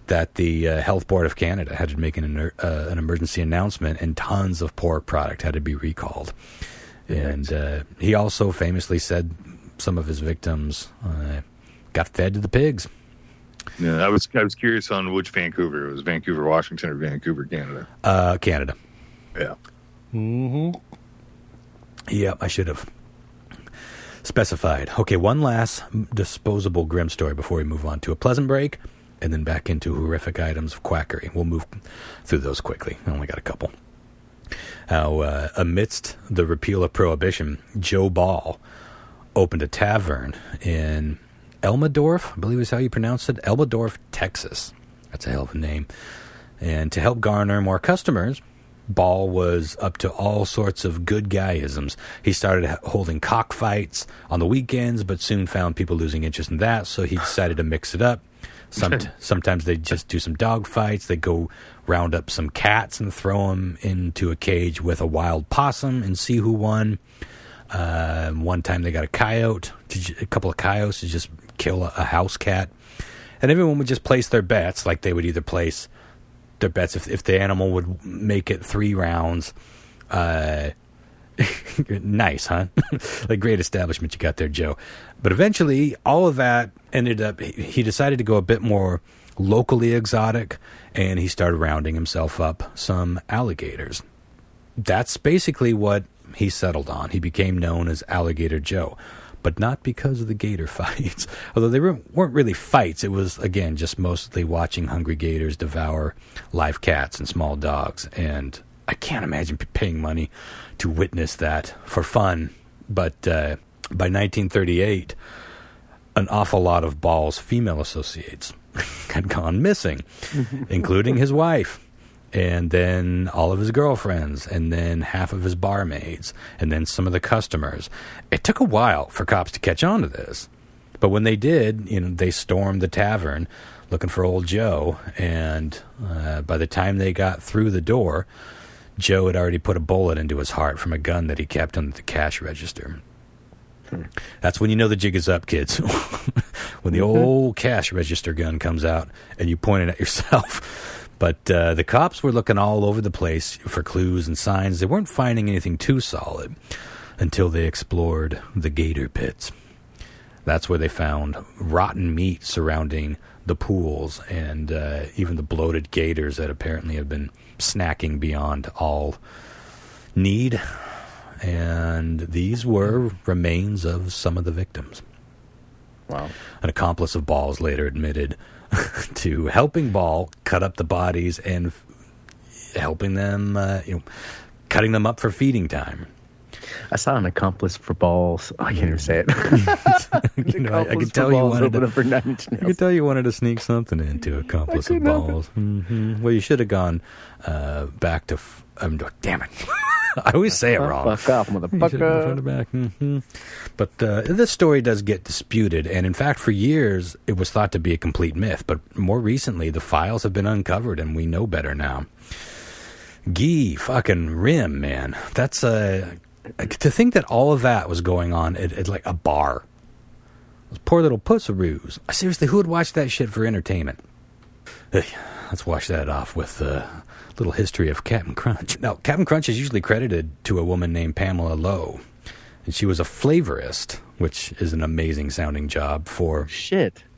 that the Health Board of Canada had to make an emergency announcement, and tons of pork product had to be recalled. And he also famously said some of his victims got fed to the pigs. Yeah, I was curious on which Vancouver. It was Vancouver, Washington, or Vancouver, Canada? Canada. Yeah. Mm-hmm. Yeah, I should have specified. Okay, one last disposable grim story before we move on to a pleasant break, and then back into horrific items of quackery. We'll move through those quickly. I only got a couple. Amidst the repeal of Prohibition, Joe Ball opened a tavern in Elmendorf, I believe is how you pronounce it, Elmendorf, Texas. That's a hell of a name. And to help garner more customers, Ball was up to all sorts of good guyisms. He started holding cockfights on the weekends, but soon found people losing interest in that, so he decided to mix it up. Sometimes they'd just do some dog fights. They'd go round up some cats and throw them into a cage with a wild possum and see who won. One time they got a couple of coyotes to just kill a house cat. And everyone would just place their bets, like they would either place their bets if the animal would make it 3 rounds. Nice, huh? Like, great establishment you got there, Joe. But eventually, all of that ended up, he decided to go a bit more locally exotic, and he started rounding himself up some alligators. That's basically what he settled on. He became known as Alligator Joe, but not because of the gator fights. Although they weren't really fights. It was, again, just mostly watching hungry gators devour live cats and small dogs. And I can't imagine paying money to witness that for fun. But by 1938, an awful lot of Ball's female associates had gone missing, including his wife, and then all of his girlfriends, and then half of his barmaids, and then some of the customers. It took a while for cops to catch on to this. But when they did, they stormed the tavern looking for old Joe, and by the time they got through the door, Joe had already put a bullet into his heart from a gun that he kept under the cash register. That's when you know the jig is up, kids. When the old cash register gun comes out and you point it at yourself. But the cops were looking all over the place for clues and signs. They weren't finding anything too solid until they explored the gator pits. That's where they found rotten meat surrounding the pools and even the bloated gators that apparently have been snacking beyond all need. And these were remains of some of the victims. Wow. An accomplice of Ball's later admitted to helping Ball cut up the bodies and helping them, cutting them up for feeding time. I saw an accomplice for Balls. Oh, I can't even say it. I could tell you wanted to. I could tell you wanted to sneak something into accomplice of Balls. Mm-hmm. Well, you should have gone back to. Damn it. I always say it wrong. Fuck off, motherfucker. Mm-hmm. But this story does get disputed, and in fact, for years, it was thought to be a complete myth. But more recently, the files have been uncovered, and we know better now. Gee, fucking rim, man. That's to think that all of that was going on at like a bar. Those poor little pussaroos. Seriously, who would watch that shit for entertainment? Hey, let's wash that off with little history of Captain Crunch. Now, Captain Crunch is usually credited to a woman named Pamela Lowe, and she was a flavorist, which is an amazing sounding job for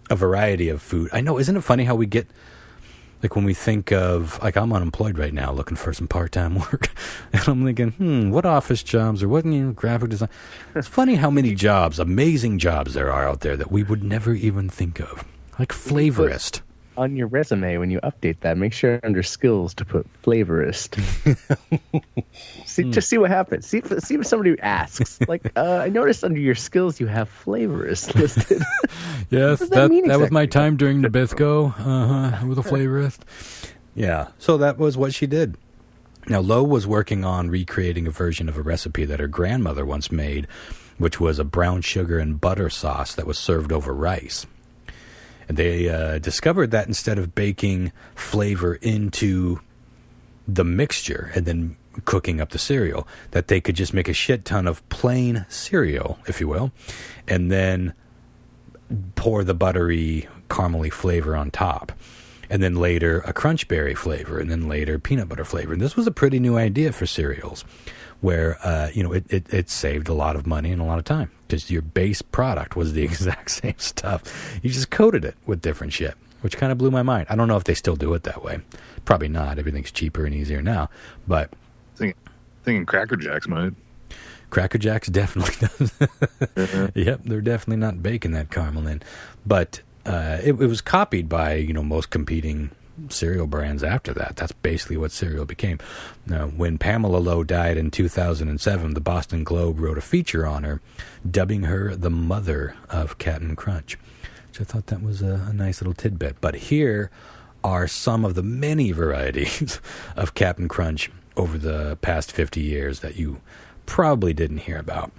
a variety of food. I know, isn't it funny how we get, like when we think of, like I'm unemployed right now looking for some part-time work, and I'm thinking, what office jobs or what graphic design? It's funny how many jobs, amazing jobs there are out there that we would never even think of, like flavorist. On your resume, when you update that, make sure under skills to put flavorist. Just see what happens. See if somebody asks. Like, I noticed under your skills you have flavorist listed. Yes, that was my time during Nabisco. With a flavorist. Yeah, so that was what she did. Now, Lowe was working on recreating a version of a recipe that her grandmother once made, which was a brown sugar and butter sauce that was served over rice. And they discovered that instead of baking flavor into the mixture and then cooking up the cereal, that they could just make a shit ton of plain cereal, if you will, and then pour the buttery, caramely flavor on top. And then later a crunch berry flavor, and then later peanut butter flavor. And this was a pretty new idea for cereals, where it saved a lot of money and a lot of time, because your base product was the exact same stuff. You just coated it with different shit, which kind of blew my mind. I don't know if they still do it that way. Probably not. Everything's cheaper and easier now. But thinking Cracker Jacks might. Cracker Jacks definitely does. Yep, they're definitely not baking that caramel in. But it was copied by, most competing cereal brands after that. That's basically what cereal became. Now, when Pamela Lowe died in 2007, the Boston Globe wrote a feature on her, dubbing her the mother of Cap'n Crunch. Which I thought that was a nice little tidbit. But here are some of the many varieties of Cap'n Crunch over the past 50 years that you probably didn't hear about.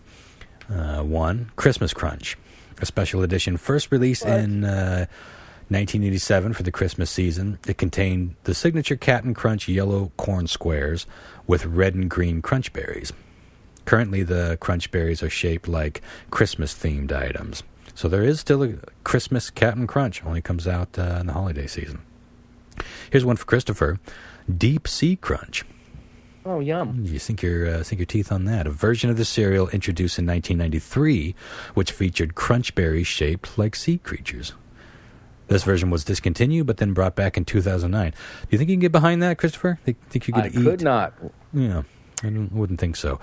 One, Christmas Crunch, a special edition first released in 1987 for the Christmas season. It contained the signature Cap'n Crunch yellow corn squares with red and green crunch berries. Currently, the crunch berries are shaped like Christmas-themed items. So there is still a Christmas Cap'n Crunch. Only comes out in the holiday season. Here's one for Christopher. Deep Sea Crunch. Oh, yum. You sink your teeth on that. A version of the cereal introduced in 1993, which featured crunch berries shaped like sea creatures. This version was discontinued, but then brought back in 2009. Do you think you can get behind that, Christopher? Think you could eat? I could not. Yeah, I wouldn't think so.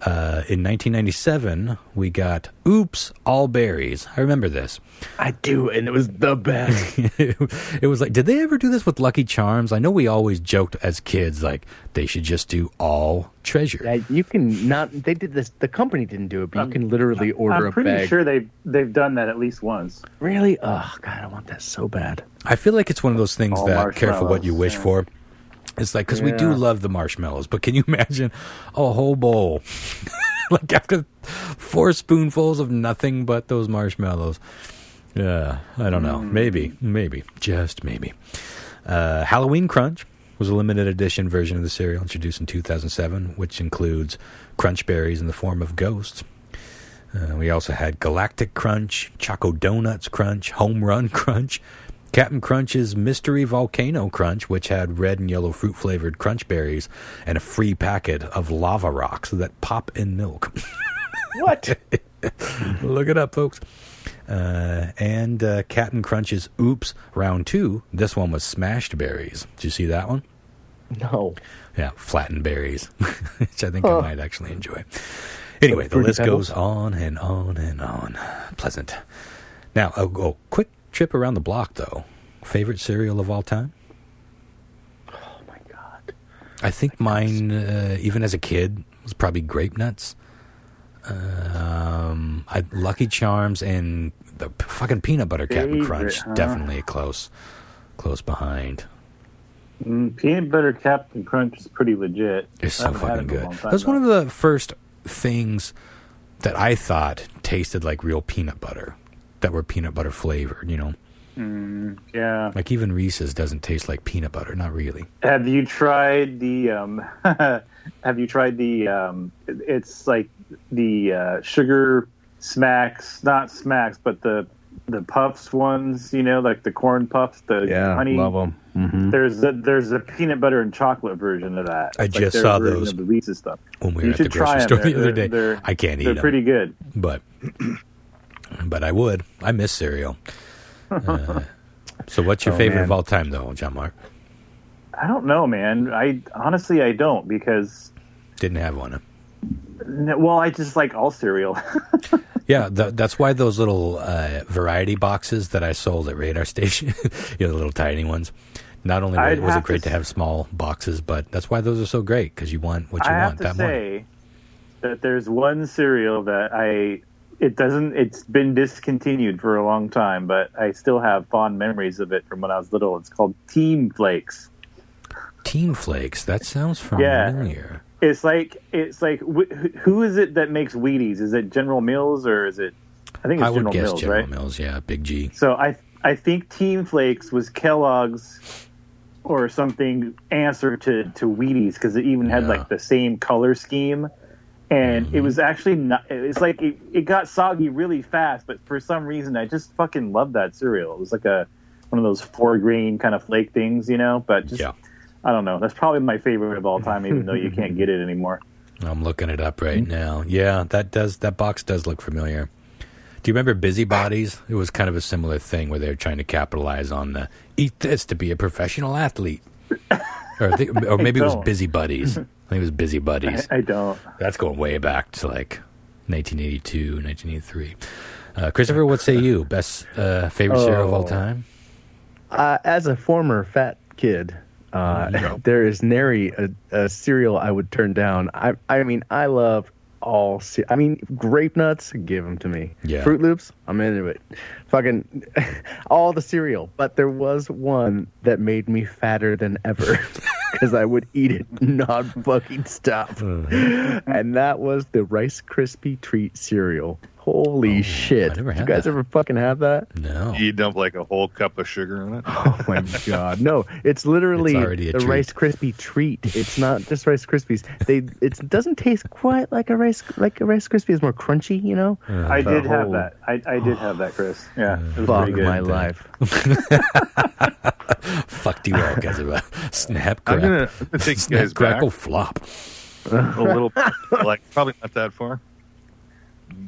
In 1997, we got Oops, All Berries. I remember this. I do, and it was the best. It was like, did they ever do this with Lucky Charms? I know we always joked as kids, like, they should just do all treasure. Yeah, you can not. They did this. The company didn't do it, but you can literally order a bag. I'm pretty sure they've done that at least once. Really? Oh God, I want that so bad. I feel like it's one of those things that careful what you wish for. It's like, because we do love the marshmallows, but can you imagine a whole bowl, like after 4 spoonfuls of nothing but those marshmallows? Yeah, I don't know. Maybe, just maybe. Halloween Crunch was a limited edition version of the cereal introduced in 2007, which includes crunch berries in the form of ghosts. We also had Galactic Crunch, Choco Donuts Crunch, Home Run Crunch, Cap'n Crunch's Mystery Volcano Crunch, which had red and yellow fruit-flavored crunch berries and a free packet of lava rocks that pop in milk. What? Look it up, folks. And Cap'n Crunch's Oops Round 2. This one was smashed berries. Did you see that one? No. Yeah, flattened berries, which I think I might actually enjoy. Anyway, the list goes on and on and on. Pleasant. Now, a quick trip around the block, though. Favorite cereal of all time? Oh, my God. I think mine, even as a kid, was probably Grape Nuts. Lucky Charms and the fucking peanut butter Cap'n Crunch, definitely close behind. Peanut butter Cap'n Crunch is pretty legit. It's so fucking good. That was one of the first things that I thought tasted like real peanut butter, that were peanut butter flavored, Yeah. Like even Reese's doesn't taste like peanut butter, not really. Have you tried the it's like the sugar smacks, not smacks, but the puffs ones, like the corn puffs, the honey. Love them. Mm-hmm. There's a peanut butter and chocolate version of that. I just saw those of the Reese's stuff. When we were at the grocery store the other day. I can't eat them. They're pretty good. But I would. I miss cereal. So what's your favorite of all time, though, John Mark? I don't know, man. I don't, because... Didn't have one. Well, I just like all cereal. Yeah, that's why those little variety boxes that I sold at Radar Station, the little tiny ones, not only was it great to have small boxes, but that's why those are so great, because you want what you want that morning. I have to say that there's one cereal that it's been discontinued for a long time, but I still have fond memories of it from when I was little. It's called Team Flakes. Team Flakes? That sounds familiar. Yeah. It's like who is it that makes Wheaties? Is it General Mills or is it? I think it's General Mills, right? I would guess General Mills, yeah, Big G. So I think Team Flakes was Kellogg's or something answer to Wheaties, because it even had like the same color scheme, and it was actually not. It's like it got soggy really fast, but for some reason I just fucking loved that cereal. It was like one of those 4-grain kind of flake things, But just. Yeah. I don't know. That's probably my favorite of all time, even though you can't get it anymore. I'm looking it up right now. Yeah, that box does look familiar. Do you remember Busybodies? It was kind of a similar thing where they were trying to capitalize on the eat this to be a professional athlete. Or maybe it was Busy Buddies. I think it was Busy Buddies. I don't. That's going way back to like 1982, 1983. Christopher, what say you? Best favorite cereal of all time? As a former fat kid, there is nary a cereal I would turn down. I mean, I love all. Grape Nuts, give them to me. Yeah. Fruit Loops, I'm into it. Fucking all the cereal. But there was one that made me fatter than ever because I would eat it non-fucking stop, and that was the Rice Krispie Treat cereal. Holy shit! Did you guys ever fucking have that? No. You dump like a whole cup of sugar on it. Oh my god! No, it's literally the treat. Rice Krispie treat. It's not just Rice Krispies. It doesn't taste quite like a Rice Krispie. It's more crunchy, you know. I did have that. I did have that, Chris. Yeah, it was Fuck pretty good. my life. Fucked you all because of a snap I'm crack. gonna take you Snap guys crackle back flop. a little, like probably not that far.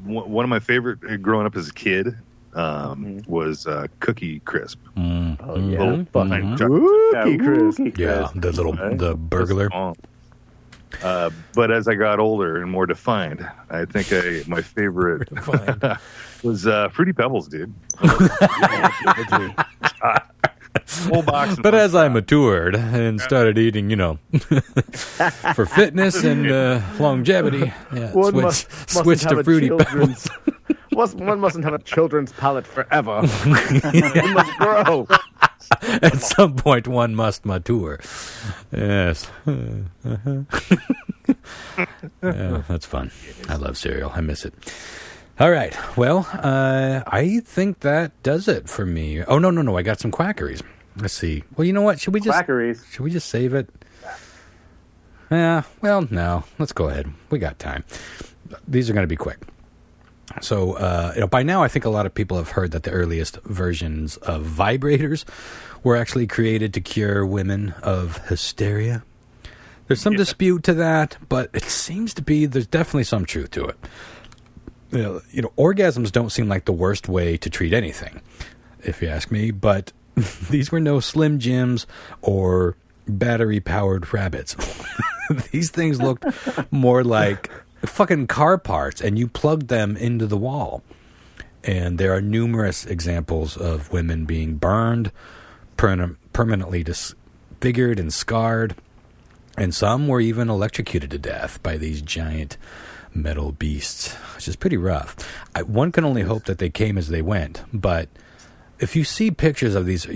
One of my favorite growing up as a kid was Cookie Crisp. Oh yeah, Little fucking Cookie Crisp. Yeah, the burglar. But as I got older and more defined, I think my favorite was Fruity Pebbles, dude. Whole box. But as I matured and started eating, for fitness and longevity, switch to Fruity Pebbles. One mustn't have a children's palate forever. One must grow. At some point, one must mature. Yes. Yeah, that's fun. I love cereal. I miss it. All right. Well, I think that does it for me. Oh, no. I got some quackeries. Let's see. Well, you know what? Should we just save it? Yeah. Well, no. Let's go ahead. We got time. These are going to be quick. So, by now, I think a lot of people have heard that the earliest versions of vibrators were actually created to cure women of hysteria. There's some dispute to that, but it seems to be there's definitely some truth to it. Orgasms don't seem like the worst way to treat anything, if you ask me, but these were no Slim Jims or battery-powered rabbits. These things looked more like fucking car parts, and you plugged them into the wall. And there are numerous examples of women being burned, permanently disfigured and scarred, and some were even electrocuted to death by these giant metal beasts, which is pretty rough. One can only hope that they came as they went, but if you see pictures of these,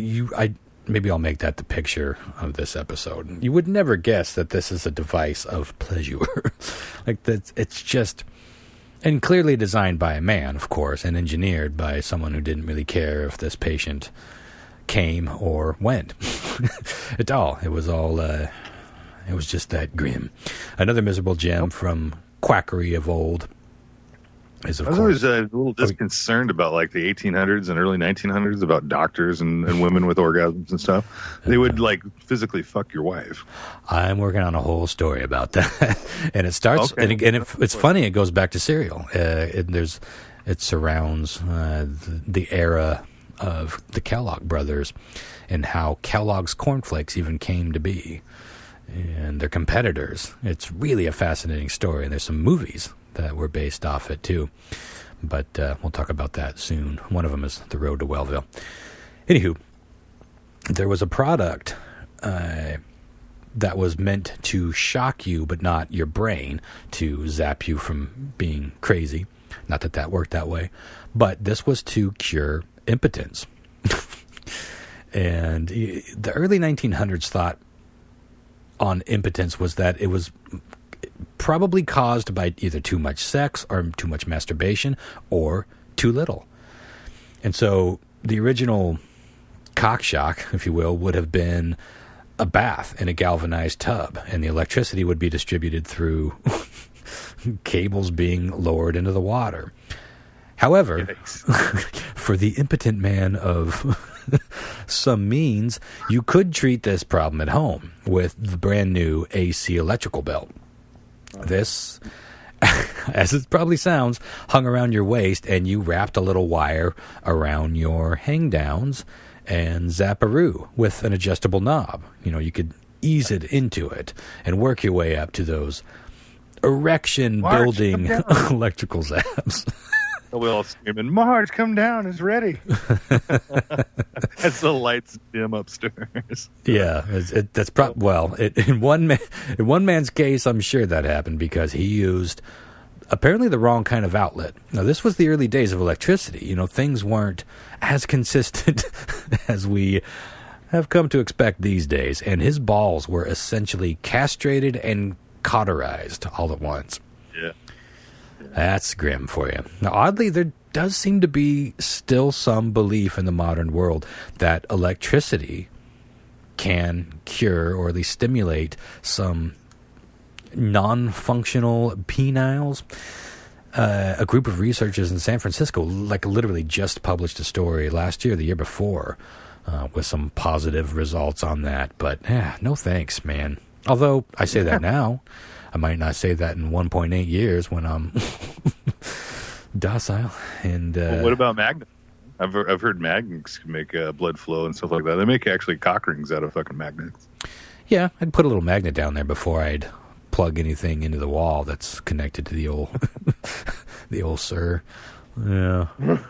maybe I'll make that the picture of this episode. You would never guess that this is a device of pleasure. Like that, it's just, and clearly designed by a man, of course, and engineered by someone who didn't really care if this patient came or went at all. It was all, it was just that grim. Another miserable gem from quackery of old is, of course. I was always a little disconcerted about like the 1800s and early 1900s about doctors and women with orgasms and stuff. They would like physically fuck your wife. I'm working on a whole story about that, and it starts. Okay. And it's funny. It goes back to cereal. It surrounds the era of the Kellogg brothers and how Kellogg's cornflakes even came to be, and their competitors. It's really a fascinating story, and there's some movies that were based off it too, but we'll talk about that soon. One of them is The Road to Wellville. Anywho, there was a product that was meant to shock you but not your brain, to zap you from being crazy. Not that that worked that way, but this was to cure impotence. And the early 1900s thought on impotence was that it was probably caused by either too much sex or too much masturbation or too little. And so the original cock shock, if you will, would have been a bath in a galvanized tub, and the electricity would be distributed through cables being lowered into the water. However, for the impotent man of some means, you could treat this problem at home with the brand new AC electrical belt. This, as it probably sounds, hung around your waist, and you wrapped a little wire around your hang downs and zapparoo with an adjustable knob. You could ease it into it and work your way up to those erection-building electrical zaps. We all screaming, "Marge, come down! It's ready." As the lights dim upstairs. Yeah, that's in one man's case, I'm sure that happened because he used apparently the wrong kind of outlet. Now, this was the early days of electricity. You know, things weren't as consistent as we have come to expect these days, and his balls were essentially castrated and cauterized all at once. Yeah. That's grim for you. Now, oddly, there does seem to be still some belief in the modern world that electricity can cure or at least stimulate some non-functional peniles. A group of researchers in San Francisco, literally just published a story last year, the year before, with some positive results on that. But no thanks, man. Although I say that now, I might not say that in 1.8 years when I'm docile. And what about magnets? I've heard magnets can make blood flow and stuff like that. They make actually cock rings out of fucking magnets. Yeah, I'd put a little magnet down there before I'd plug anything into the wall that's connected to the old sir. Yeah.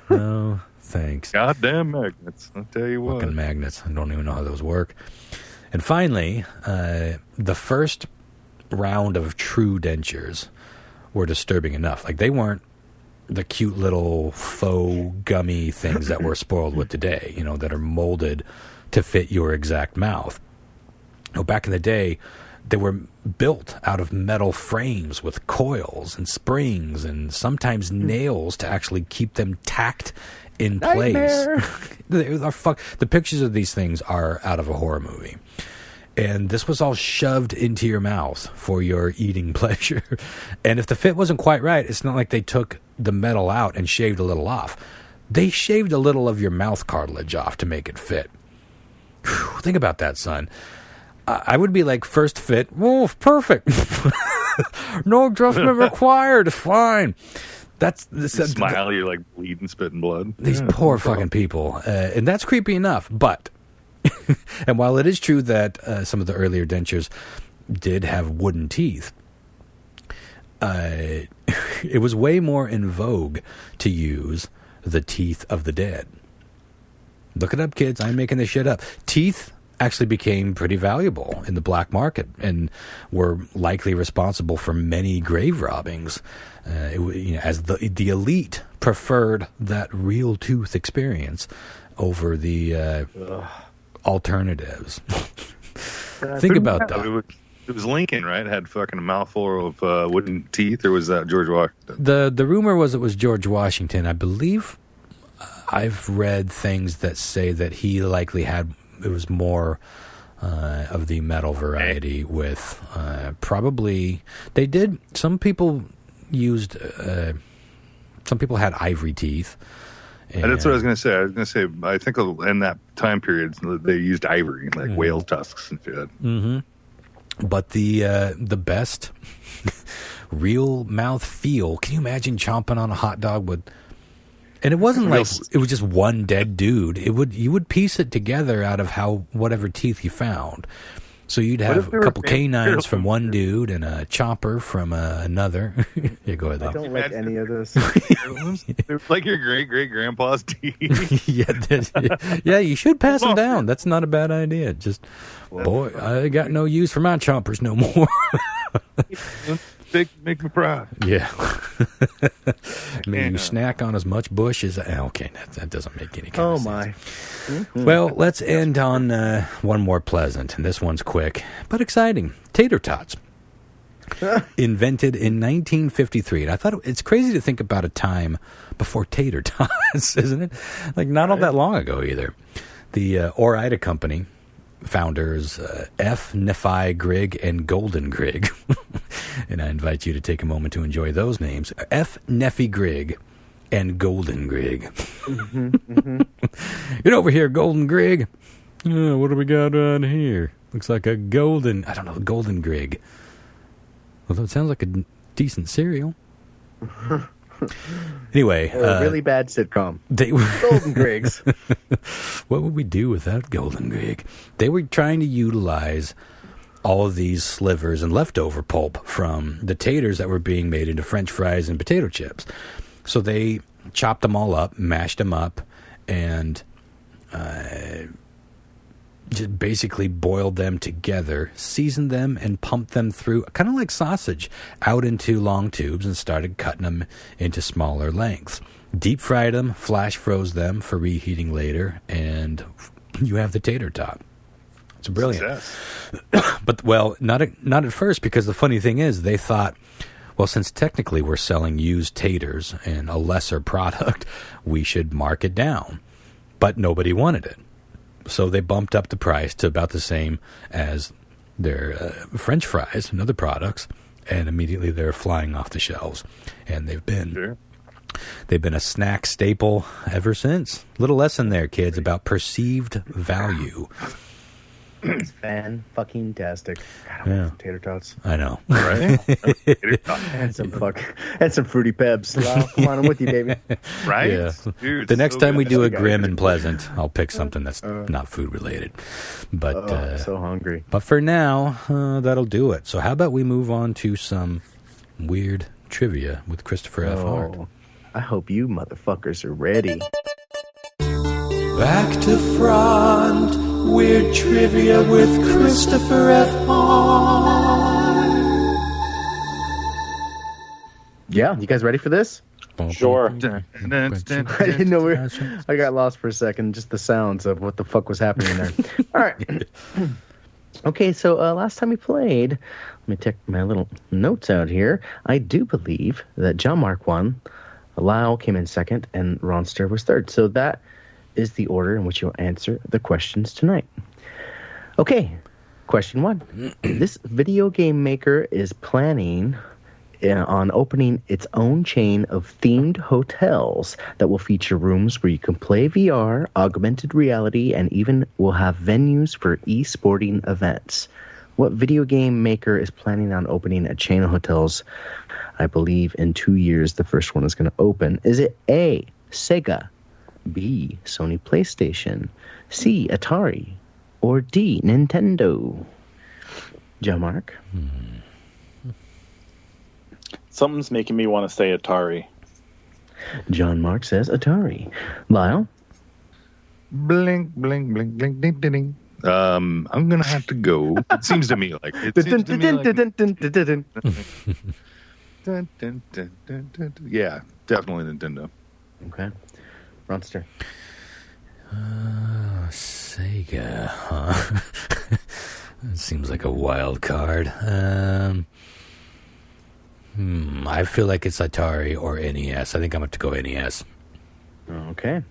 No, thanks. Goddamn magnets. I'll tell you what. Fucking magnets. I don't even know how those work. And finally, the first round of true dentures were disturbing enough. Like, they weren't the cute little faux gummy things that we're spoiled with today, you know, that are molded to fit your exact mouth. No, back in the day, they were built out of metal frames with coils and springs and sometimes nails to actually keep them tacked in place. The pictures of these things are out of a horror movie. And this was all shoved into your mouth for your eating pleasure. And if the fit wasn't quite right, it's not like they took the metal out and shaved a little off. They shaved a little of your mouth cartilage off to make it fit. Whew, think about that, son. I would be like, first fit, oh, perfect. No adjustment required. Fine. Smile, you're like bleeding, spitting blood. These poor fucking people. And that's creepy enough, but... And while it is true that some of the earlier dentures did have wooden teeth, it was way more in vogue to use the teeth of the dead. Look it up, kids. I'm making this shit up. Teeth actually became pretty valuable in the black market and were likely responsible for many grave robbings, as the elite preferred that real tooth experience over the... alternatives. Think about that. It was Lincoln, right? It had fucking a mouthful of wooden teeth, or was that George Washington? The rumor was it was George Washington. I believe I've read things that say that he likely had, it was more of the metal variety with probably, they did, some people had ivory teeth. And that's what I was going to say. I think in that time period, they used ivory, like whale tusks and shit. Mm-hmm. But the best real mouth feel, can you imagine chomping on a hot dog with... And it wasn't like it was just one dead dude. You would piece it together out of whatever teeth you found. So you'd have a couple canines from one dude and a chomper from another. Yeah, go ahead. I don't like any of this. They're like your great-great-grandpa's teeth. Yeah, you should pass them down. That's not a bad idea. Just, boy, I got no use for my chompers no more. Make me proud. Yeah. You snack on as much bush as... Okay, that doesn't make any kind of sense. Oh, my. Mm-hmm. Well, let's end on one more pleasant, and this one's quick, but exciting. Tater tots. Invented in 1953. And I thought it's crazy to think about a time before tater tots, isn't it? Like, not all that long ago, either. The Ore-Ida Company... founders F. Nephi Grigg and Golden Grigg. And I invite you to take a moment to enjoy those names. F. Nephi Grigg and Golden Grigg. Mm-hmm, mm-hmm. Get over here, Golden Grigg. What do we got on here? Looks like a golden Grigg. Although it sounds like a decent cereal. Anyway, a really bad sitcom. Golden Griggs. What would we do without Golden Grigg? They were trying to utilize all of these slivers and leftover pulp from the taters that were being made into French fries and potato chips. So they chopped them all up, mashed them up, and just basically boiled them together, seasoned them, and pumped them through, kind of like sausage, out into long tubes and started cutting them into smaller lengths. Deep fried them, flash froze them for reheating later, and you have the tater tot. It's brilliant. But, well, not at first, because the funny thing is they thought, well, since technically we're selling used taters and a lesser product, we should mark it down. But nobody wanted it. So they bumped up the price to about the same as their French fries and other products, and immediately they're flying off the shelves. And they've been a snack staple ever since. Little lesson there, kids, about perceived value. It's fan-fucking-tastic. God, I want some tater tots. I know. Right? and some Fruity Pebs. Well, come on, I'm with you, baby. Right? Yeah. Dude, the next so time we good. do a Grim and Pleasant, I'll pick something that's not food-related. But I'm so hungry. But for now, that'll do it. So how about we move on to some weird trivia with Christopher F. Hart. I hope you motherfuckers are ready. Back to front. Weird trivia with Christopher F. Hart. Yeah, you guys ready for this? Sure. I didn't know I got lost for a second. Just the sounds of what the fuck was happening there. All right. Okay, so last time we played, let me take my little notes out here. I do believe that John Mark won, Lyle came in second, and Ronster was third. So that is the order in which you'll answer the questions tonight. Okay, question 1. This video game maker is planning on opening its own chain of themed hotels that will feature rooms where you can play VR, augmented reality, and even will have venues for e-sporting events. What video game maker is planning on opening a chain of hotels? I believe in 2 years the first one is going to open. Is it A, Sega, B, Sony PlayStation, C, Atari, or D, Nintendo? John Mark? Something's making me want to say Atari. John Mark says Atari. Lyle? Blink, blink, blink, blink, ding, ding, ding. I'm gonna have to go. It seems to me like yeah, definitely Nintendo. Okay, Ronster. Sega. Huh? That seems like a wild card. I feel like it's Atari or NES. I think I'm going to go NES. Okay.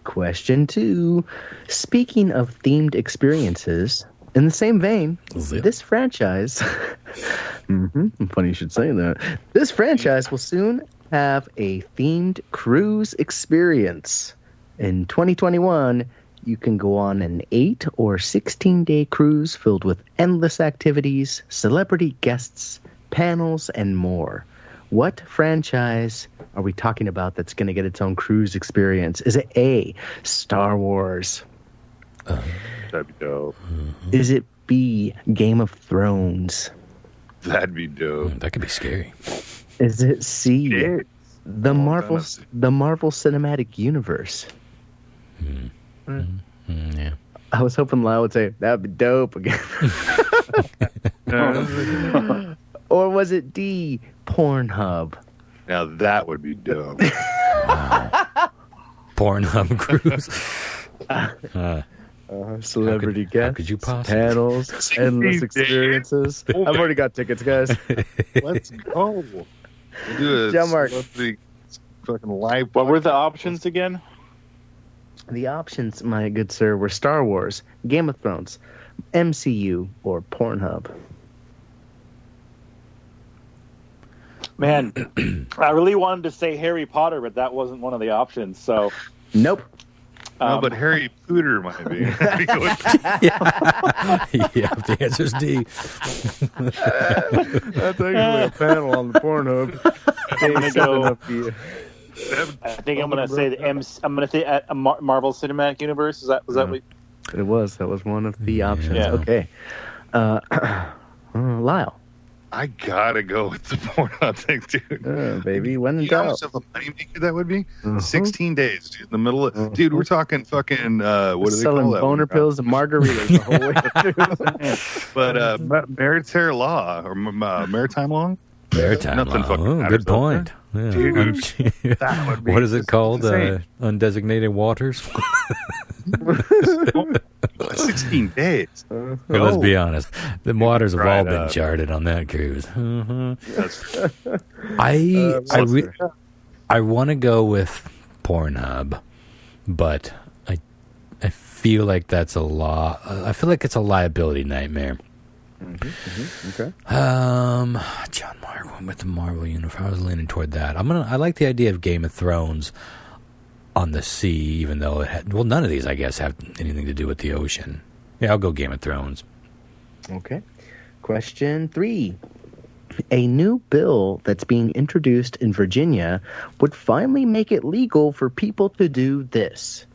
Question 2. Speaking of themed experiences, in the same vein, this franchise... funny you should say that. This franchise will soon have a themed cruise experience. In 2021, you can go on an 8 or 16-day cruise filled with endless activities, celebrity guests, panels, and more. What franchise are we talking about that's going to get its own cruise experience? Is it A, Star Wars? That'd be dope. Is it B, Game of Thrones? That'd be dope. That could be scary. Is it C, the Marvel Cinematic Universe? Yeah. I was hoping Lyle would say, that'd be dope again. Or was it D, Pornhub? Now that would be dope. Pornhub cruise. Celebrity guests, how could you possibly? Panels, endless experiences. I've already got tickets, guys. Let's go. We'll do John Mark. Fucking live. What were the options again? The options, my good sir, were Star Wars, Game of Thrones, MCU, or Pornhub. Man, I really wanted to say Harry Potter, but that wasn't one of the options. So, nope. No, but Harry Potter might be. Yeah, the answer's D. That's actually a panel on the Pornhub. I'm gonna go. I think I'm gonna say I'm gonna say at a Marvel Cinematic Universe. Was that what? It was. That was one of the options. Yeah. Okay. Lyle. I gotta go with the Pornhub thing, dude. Baby, when in You know how doubt. much of a moneymaker that would be? 16 days, dude. In the middle of, dude, we're talking fucking, what do they selling call that? boner pills and margaritas the whole way through. But maritime law or maritime law? Maritime Nothing law. fucking Oh, matters good point. Yeah. Dude, that would be What is it called? insane. Undesignated waters? 16 days. Well, let's be honest. The waters have all Right been up. charted on that cruise. That's, I want to go with Pornhub, but I feel like that's a law. I feel like it's a liability nightmare. Okay. John Mark went with the Marvel universe. I was leaning toward that. I like the idea of Game of Thrones on the sea, even though it had, well, none of these, I guess, have anything to do with the ocean. Yeah, I'll go Game of Thrones. Okay. Question 3. A new bill that's being introduced in Virginia would finally make it legal for people to do this.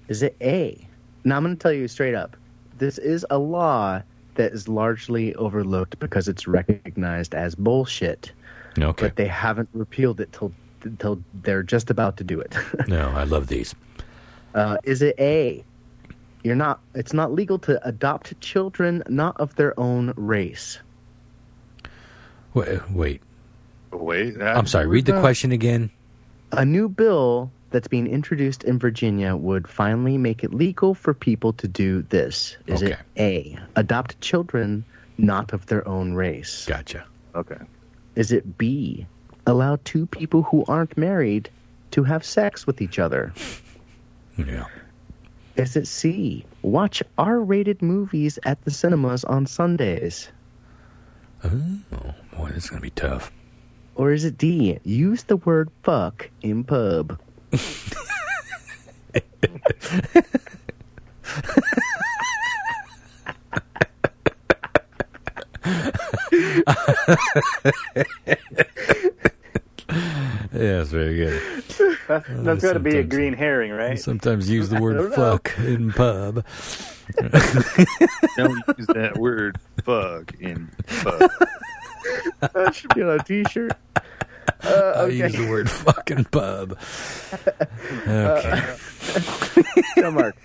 Is it A? Now, I'm going to tell you straight up. This is a law that is largely overlooked because it's recognized as bullshit. Okay. But they haven't repealed it till they're just about to do it. No, I love these. Is it A? It's not legal to adopt children not of their own race. Wait. I'm sorry. Read the question again. A new bill that's being introduced in Virginia would finally make it legal for people to do this. Is it A, adopt children not of their own race? Gotcha. Okay. Is it B, allow two people who aren't married to have sex with each other? Yeah. Is it C, watch R-rated movies at the cinemas on Sundays? Oh, boy, this is going to be tough. Or is it D, use the word fuck in pub? Yeah, it's very good. That's got to be a green herring, right? Sometimes use the word fuck in pub. Don't use that word fuck in pub. That should be on a t-shirt. I use the word fucking pub. Okay. So, Mark.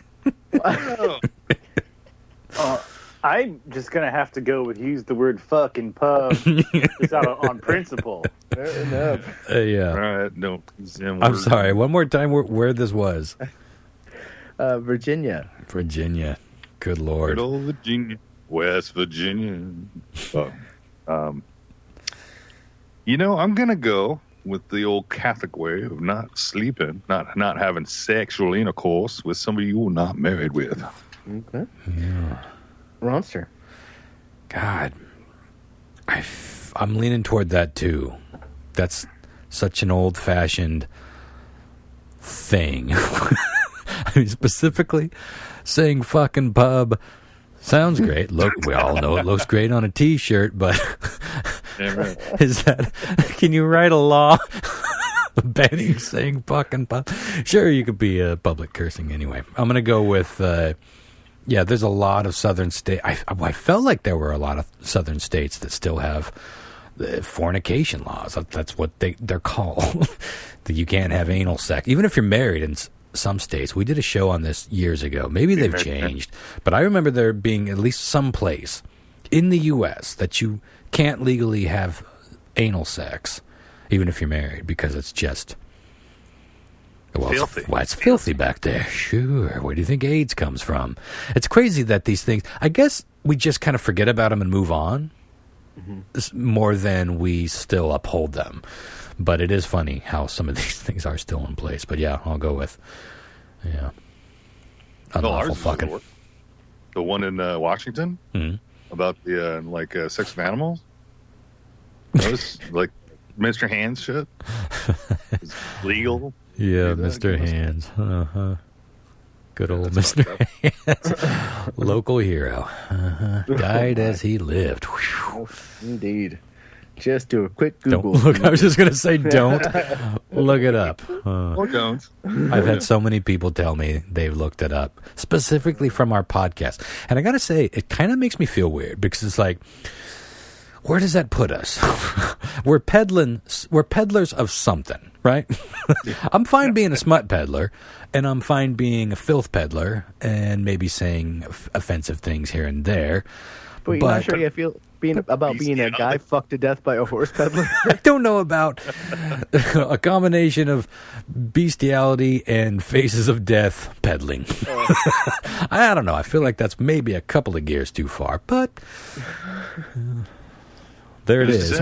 I'm just going to have to go with use the word fuck in pub just out on principle. Fair enough. Yeah. All right, don't use them I'm words. sorry. One more time where this was. Virginia. Virginia. Good Lord. Good old Virginia. West Virginia. I'm going to go with the old Catholic way of not sleeping, not having sexual intercourse with somebody you're not married with. Okay. Yeah. Ronster. God. I'm leaning toward that too. That's such an old-fashioned thing. I mean, specifically saying fucking pub sounds great. Look, we all know it looks great on a t-shirt, but Yeah, right. can you write a law banning saying fucking pub? Sure, you could be public cursing anyway. I'm going to go with, there's a lot of southern states. I felt like there were a lot of southern states that still have fornication laws. That's what they're called. That you can't have anal sex. Even if you're married in some states. We did a show on this years ago. Maybe they've changed. But I remember there being at least some place in the U.S. that you can't legally have anal sex, even if you're married, because it's just... Filthy. It's filthy back there. Sure. Where do you think AIDS comes from? It's crazy that these things... I guess we just kind of forget about them and move on more than we still uphold them. But it is funny how some of these things are still in place. But yeah, I'll go with... Yeah. Unlawful fucking. The one in Washington? About the sex of animals? Those, like Mr. Hands shit? It's legal. Yeah, Mr. Hands. Uh-huh. Good old Mr. Hands. Local hero. Died as he lived. Whew. Indeed. Just do a quick Google. Don't look. I was just going to say, don't look it up. Or don't. I've had so many people tell me they've looked it up, specifically from our podcast. And I got to say, it kind of makes me feel weird because it's like, where does that put us? We're peddlers of something, right? I'm fine being a smut peddler, and I'm fine being a filth peddler, and maybe saying offensive things here and there. But you're not sure you feel being a guy fucked to death by a horse peddler? I don't know about a combination of bestiality and faces of death peddling. I don't know. I feel like that's maybe a couple of gears too far, but there it is.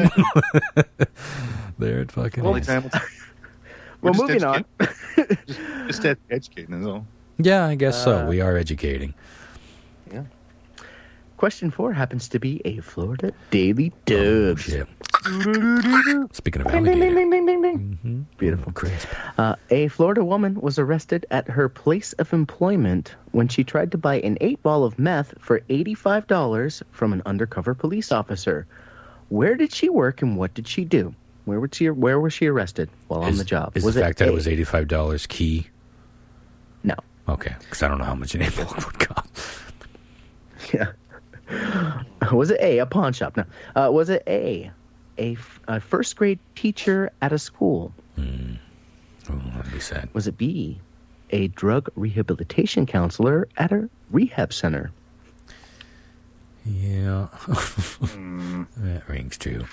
There it fucking is. Well, moving on. just educating is all. Yeah, I guess so. We are educating. Yeah. Question 4 happens to be a Florida Daily Dubs. Shit. Speaking of alligator. Ding, ding, ding, ding. Mm-hmm. Beautiful. Crisp. A Florida woman was arrested at her place of employment when she tried to buy an 8-ball of meth for $85 from an undercover police officer. Where did she work and what did she do? Where was she arrested while on the job? Is the fact that it was $85 key? No. Okay, because I don't know how much an 8-ball would cost. Yeah. Was it A, a pawn shop? No. Was it A first grade teacher at a school? Oh, that'd be sad. Was it B, a drug rehabilitation counselor at a rehab center? Yeah. That rings true.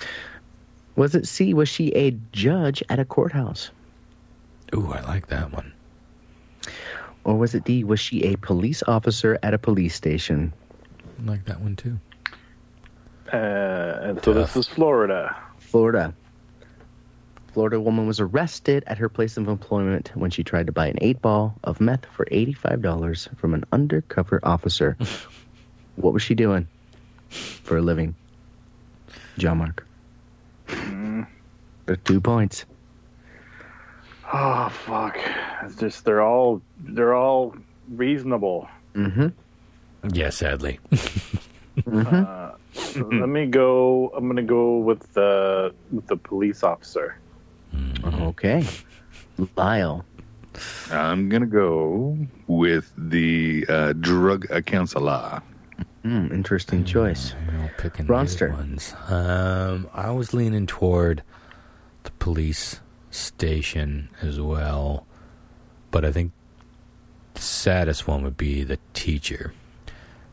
Was it C, was she a judge at a courthouse? Ooh, I like that one. Or was it D, was she a police officer at a police station? I like that one too. And so this is Florida. Florida woman was arrested at her place of employment when she tried to buy an 8-ball of meth for $85 from an undercover officer. What was she doing for a living? John Mark. There's 2 points. Oh fuck! It's just they're all reasonable. Mm-hmm. Yeah, sadly. Let me go. I'm gonna go with the police officer. Okay, Lyle. I'm gonna go with the drug counselor. Interesting choice. Picking Ronster. ones. I was leaning toward the police station as well, but I think the saddest one would be the teacher.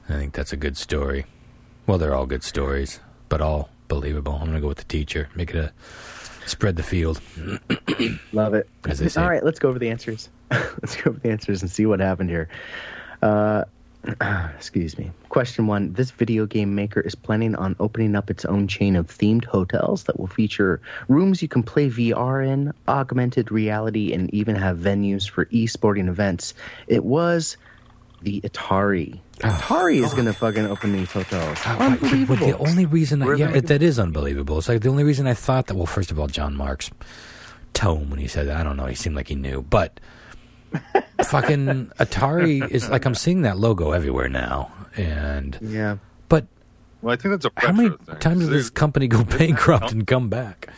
I think that's a good story. Well, they're all good stories, but all believable. I'm gonna go with the teacher. Make it spread the field. Love it. As they say. All right, let's go over the answers. Let's go over the answers and see what happened here. Excuse me. Question 1. This video game maker is planning on opening up its own chain of themed hotels that will feature rooms you can play VR in, augmented reality, and even have venues for e-sporting events. It was the Atari. Atari is going to fucking open these hotels. Unbelievable. But the only reason that is unbelievable. It's like the only reason I thought that, well, first of all, John Mark's tone when he said that, I don't know, he seemed like he knew, but fucking Atari is like, I'm seeing that logo everywhere now, and yeah. But well, I think that's a how many thing. times does this company go bankrupt and come back?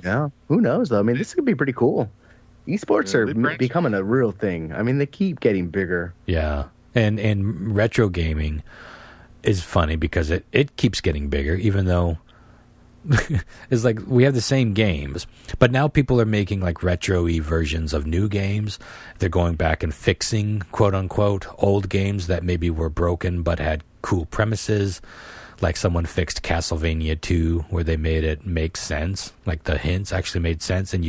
Yeah, who knows though? I mean, this could be pretty cool. Esports are becoming a real thing. I mean, they keep getting bigger. Yeah, and retro gaming is funny because it keeps getting bigger, even though it's like we have the same games, but now people are making like retro-y versions of new games. They're going back and fixing, quote unquote, old games that maybe were broken but had cool premises. Like someone fixed Castlevania 2 where they made it make sense. Like the hints actually made sense, and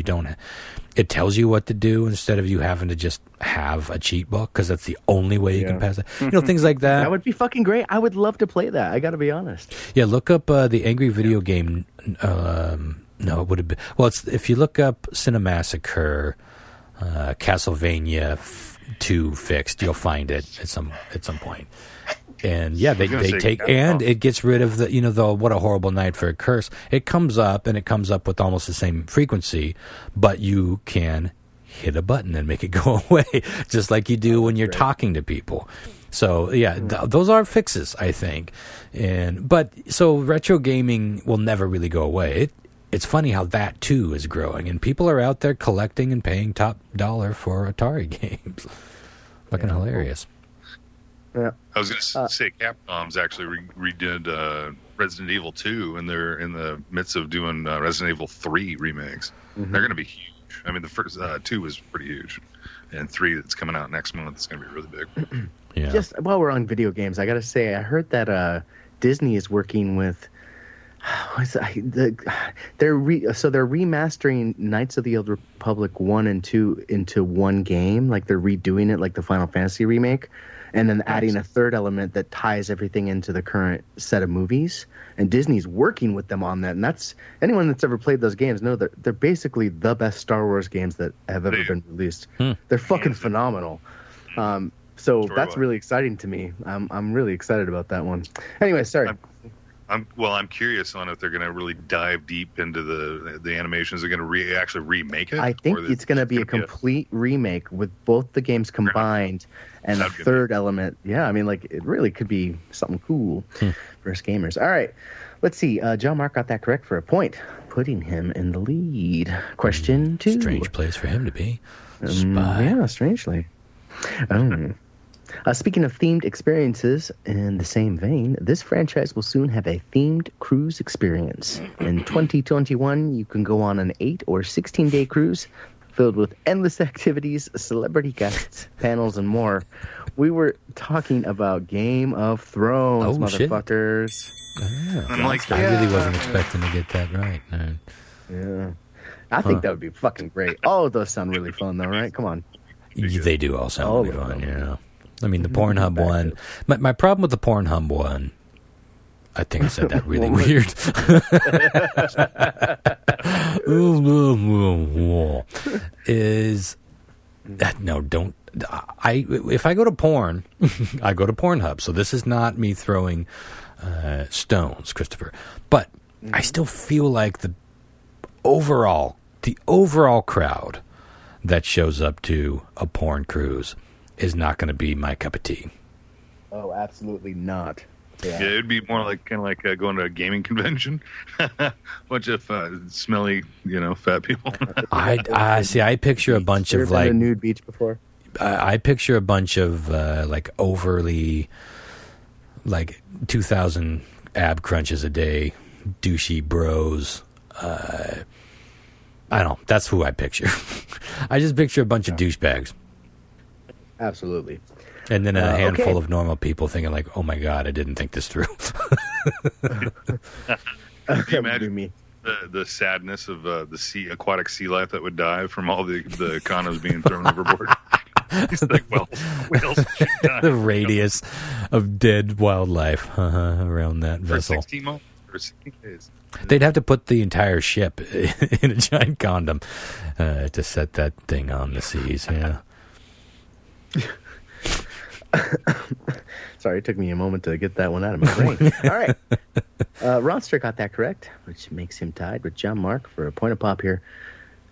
it tells you what to do instead of you having to just have a cheat book because that's the only way you can pass it. You know, things like that. That would be fucking great. I would love to play that. I got to be honest. Yeah, look up the Angry Video Game. No, it would have been. Well, it's, if you look up Cinemassacre, Castlevania 2 fixed, you'll find it at some point. And yeah, they take, and it gets rid of the what a horrible night for a curse. It comes up with almost the same frequency, but you can hit a button and make it go away, just like you do when you're talking to people. So yeah, those are fixes, I think. So retro gaming will never really go away. It's funny how that too is growing, and people are out there collecting and paying top dollar for Atari games. Fucking hilarious. Yeah. I was going to say Capcom's actually redid Resident Evil 2, and they're in the midst of doing Resident Evil 3 remakes. Mm-hmm. They're going to be huge. I mean, the first 2 was pretty huge, and 3 that's coming out next month is going to be really big. Yeah. Just while we're on video games, I got to say, I heard that Disney is working with. They're remastering Knights of the Old Republic 1 and 2 into one game. Like they're redoing it like the Final Fantasy remake, and then adding a third element that ties everything into the current set of movies. And Disney's working with them on that. And that's anyone that's ever played those games know that they're basically the best Star Wars games that have ever been released. They're fucking phenomenal. So that's really exciting to me. I'm really excited about that one. Anyway, sorry. I'm curious on if they're going to really dive deep into the animations. They're going to actually remake it. I think it's going to be a complete remake with both the games combined and a third element. Yeah, I mean, like it really could be something cool for us gamers. All right, let's see. John Mark got that correct for a point, putting him in the lead. Question 2. Strange place for him to be. Spy. Yeah, strangely. Speaking of themed experiences, in the same vein, this franchise will soon have a themed cruise experience. In 2021, you can go on an 8 or 16-day cruise filled with endless activities, celebrity guests, panels, and more. We were talking about Game of Thrones, motherfuckers. Yeah. I really wasn't expecting to get that right. No. Yeah. I think that would be fucking great. All of those sound really fun, though, right? Come on. They do all sound really fun, yeah. I mean, the Pornhub one. My problem with the Pornhub one, I think I said that really weird. Is that don't. If I go to porn, I go to Pornhub. So this is not me throwing stones, Christopher. But I still feel like the overall crowd that shows up to a porn cruise is not going to be my cup of tea. Oh, absolutely not. Yeah, it'd be more like kind of like going to a gaming convention. Bunch of smelly, fat people. I picture a bunch of like a nude beach before. I picture a bunch of like overly like 2,000 ab crunches a day, douchey bros. I don't know. That's who I picture. I just picture a bunch of douchebags. Absolutely. And then a handful of normal people thinking like, oh my God, I didn't think this through. Can you imagine the sadness of the aquatic sea life that would die from all the condoms being thrown overboard? He's like, well, what else should die? The radius of dead wildlife around that vessel. For 16 months or 16 days. They'd have to put the entire ship in a giant condom to set that thing on the seas, yeah. Sorry, it took me a moment to get that one out of my brain. All right. Ronster got that correct, which makes him tied with John Mark for a point of pop here.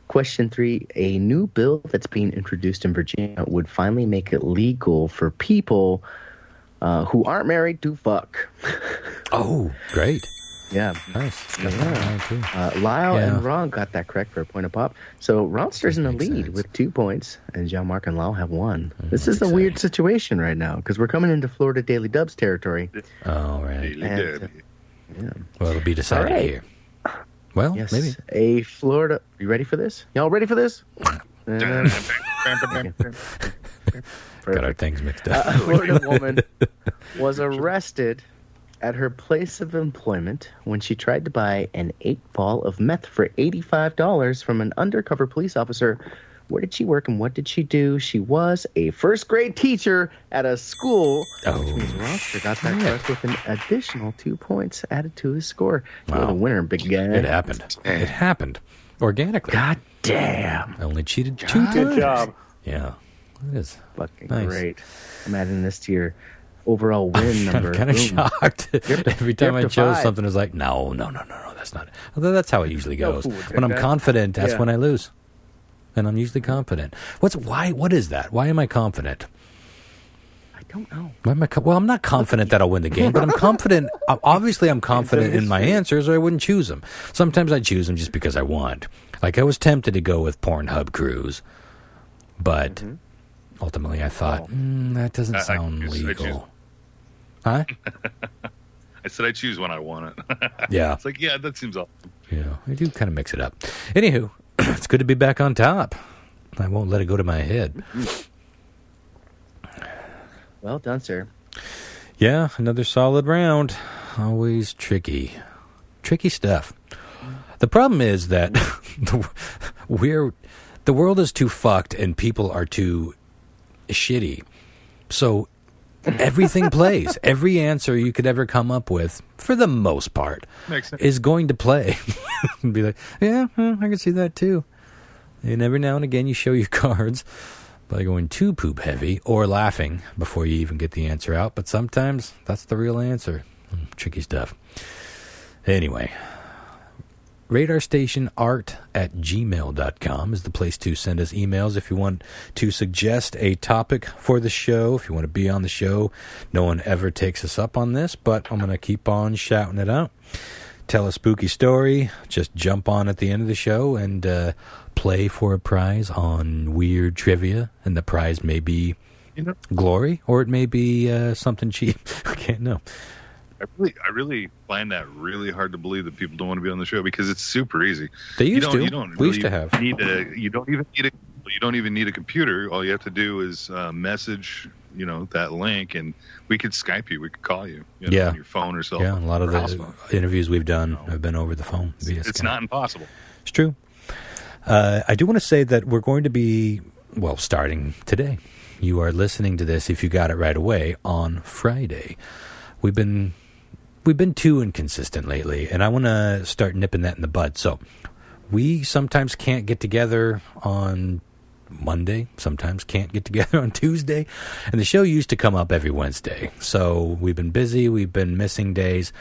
Question 3. A new bill that's being introduced in Virginia would finally make it legal for people who aren't married to fuck. Oh, great. Yeah. Nice. Lyle and Ron got that correct for a point of pop. So Ronster's in the lead with 2 points, and John Mark and Lyle have 1. This is a weird situation right now, because we're coming into Florida Daily Dubs territory. Oh, right. Yeah. Well, it'll be decided here. Well, maybe. A Florida... You ready for this? Y'all ready for this? Got our things mixed up. A Florida woman was arrested at her place of employment when she tried to buy an 8-ball of meth for $85 from an undercover police officer. Where did she work and what did she do? She was a first-grade teacher at a school, which means Roster got that correct with an additional 2 points added to his score. You're the winner, big guy. It happened. It happened organically. God damn. I only cheated 2 times. Good job. Yeah. It is. Fucking great. I'm adding this to your overall win number. I'm kind of shocked. Every time I chose something, it's like, no, that's not it. Although that's how it usually goes. When I'm confident, that's when I lose. And I'm usually confident. What is that? Why am I confident? I don't know. Well, I'm not confident that I'll win the game, but I'm confident. Obviously, I'm confident in my answers, or I wouldn't choose them. Sometimes I choose them just because I want. Like I was tempted to go with Pornhub Cruise, but ultimately I thought that doesn't sound legal. Huh? I said I choose when I want it. Yeah. It's like, yeah, that seems awesome. Yeah, I do kind of mix it up. Anywho, it's good to be back on top. I won't let it go to my head. Well done, sir. Yeah, another solid round. Always tricky. Tricky stuff. The problem is that the world is too fucked and people are too shitty. So everything plays. Every answer you could ever come up with, for the most part, is going to play. And be like, yeah, I can see that too. And every now and again you show your cards by going too poop heavy or laughing before you even get the answer out. But sometimes that's the real answer. Tricky stuff. Anyway, radarstationart@gmail.com is the place to send us emails if you want to suggest a topic for the show, if you want to be on the show. No one ever takes us up on this, but I'm going to keep on shouting it out. Tell a spooky story. Just jump on at the end of the show and play for a prize on weird trivia, and the prize may be glory, or it may be something cheap. I can't know. I really find that really hard to believe that people don't want to be on the show because it's super easy. They used to. You don't we really used to have. You don't even need a computer. All you have to do is message, that link, and we could Skype you. We could call you. On your phone or cell phone. Yeah, a lot of the interviews we've done have been over the phone. It's not impossible. It's true. I do want to say that we're going to be, starting today. You are listening to this, if you got it right away, on Friday. We've been too inconsistent lately, and I want to start nipping that in the bud. So we sometimes can't get together on Monday, sometimes can't get together on Tuesday, and the show used to come up every Wednesday. So we've been busy, we've been missing days.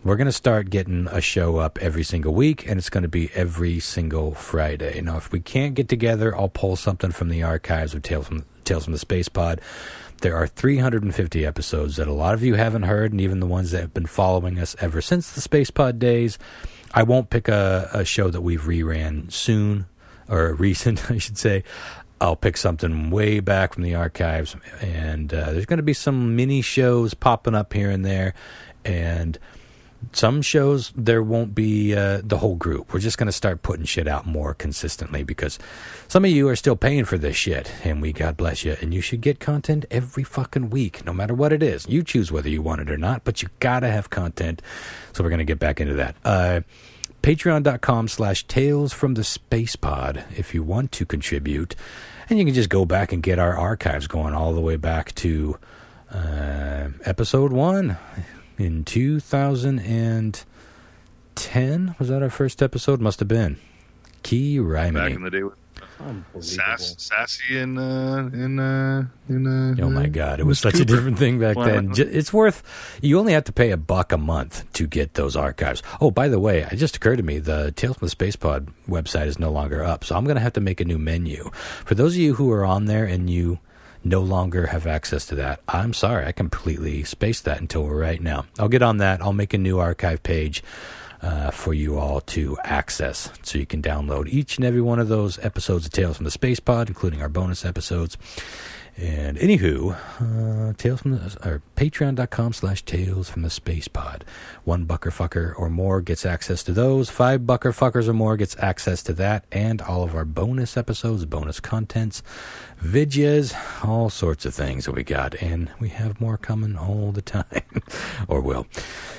We're going to start getting a show up every single week, and it's going to be every single Friday. Now, if we can't get together, I'll pull something from the archives of Tales from the Space Pod. There are 350 episodes that a lot of you haven't heard, and even the ones that have been following us ever since the Space Pod days. I won't pick a show that we've reran soon, or recent, I should say. I'll pick something way back from the archives, and there's going to be some mini shows popping up here and there, and some shows there won't be the whole group. We're just going to start putting shit out more consistently because some of you are still paying for this shit, and we God bless you, and you should get content every fucking week, no matter what it is. You choose whether you want it or not, but you gotta have content. So we're going to get back into that. Patreon.com/Tales from the Space Pod if you want to contribute, and you can just go back and get our archives going all the way back to episode 1 in 2010. Was that our first episode? Must have been. Key rhyming. Back in the day with Sassy and oh my God, it was such a different thing back then. It's worth, you only have to pay $1 a month to get those archives. Oh, by the way, it just occurred to me, the Tales from the Space Pod website is no longer up, so I'm going to have to make a new menu. For those of you who are on there and you no longer have access to that, I'm sorry, I completely spaced that until right now. I'll get on that. I'll make a new archive page for you all to access, so you can download each and every one of those episodes of Tales from the Space Pod, including our bonus episodes. And anywho, Patreon.com/Tales from the Space Pod. $1 fucker or more gets access to those. $5 fuckers or more gets access to that, and all of our bonus episodes, bonus contents, videos, all sorts of things that we got, and we have more coming all the time, or will.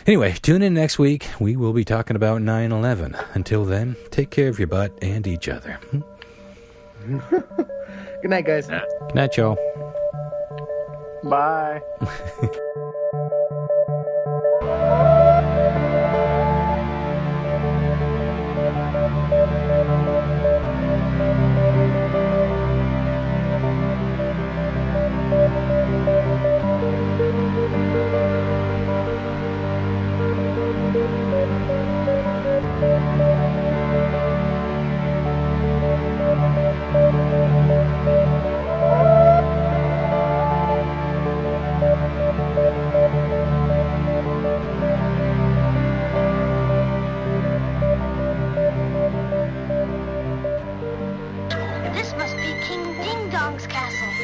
Anyway, tune in next week. We will be talking about 9/11. Until then, take care of your butt and each other. Good night, guys. Good night, y'all. Bye.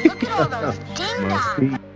Look at all those ding dongs.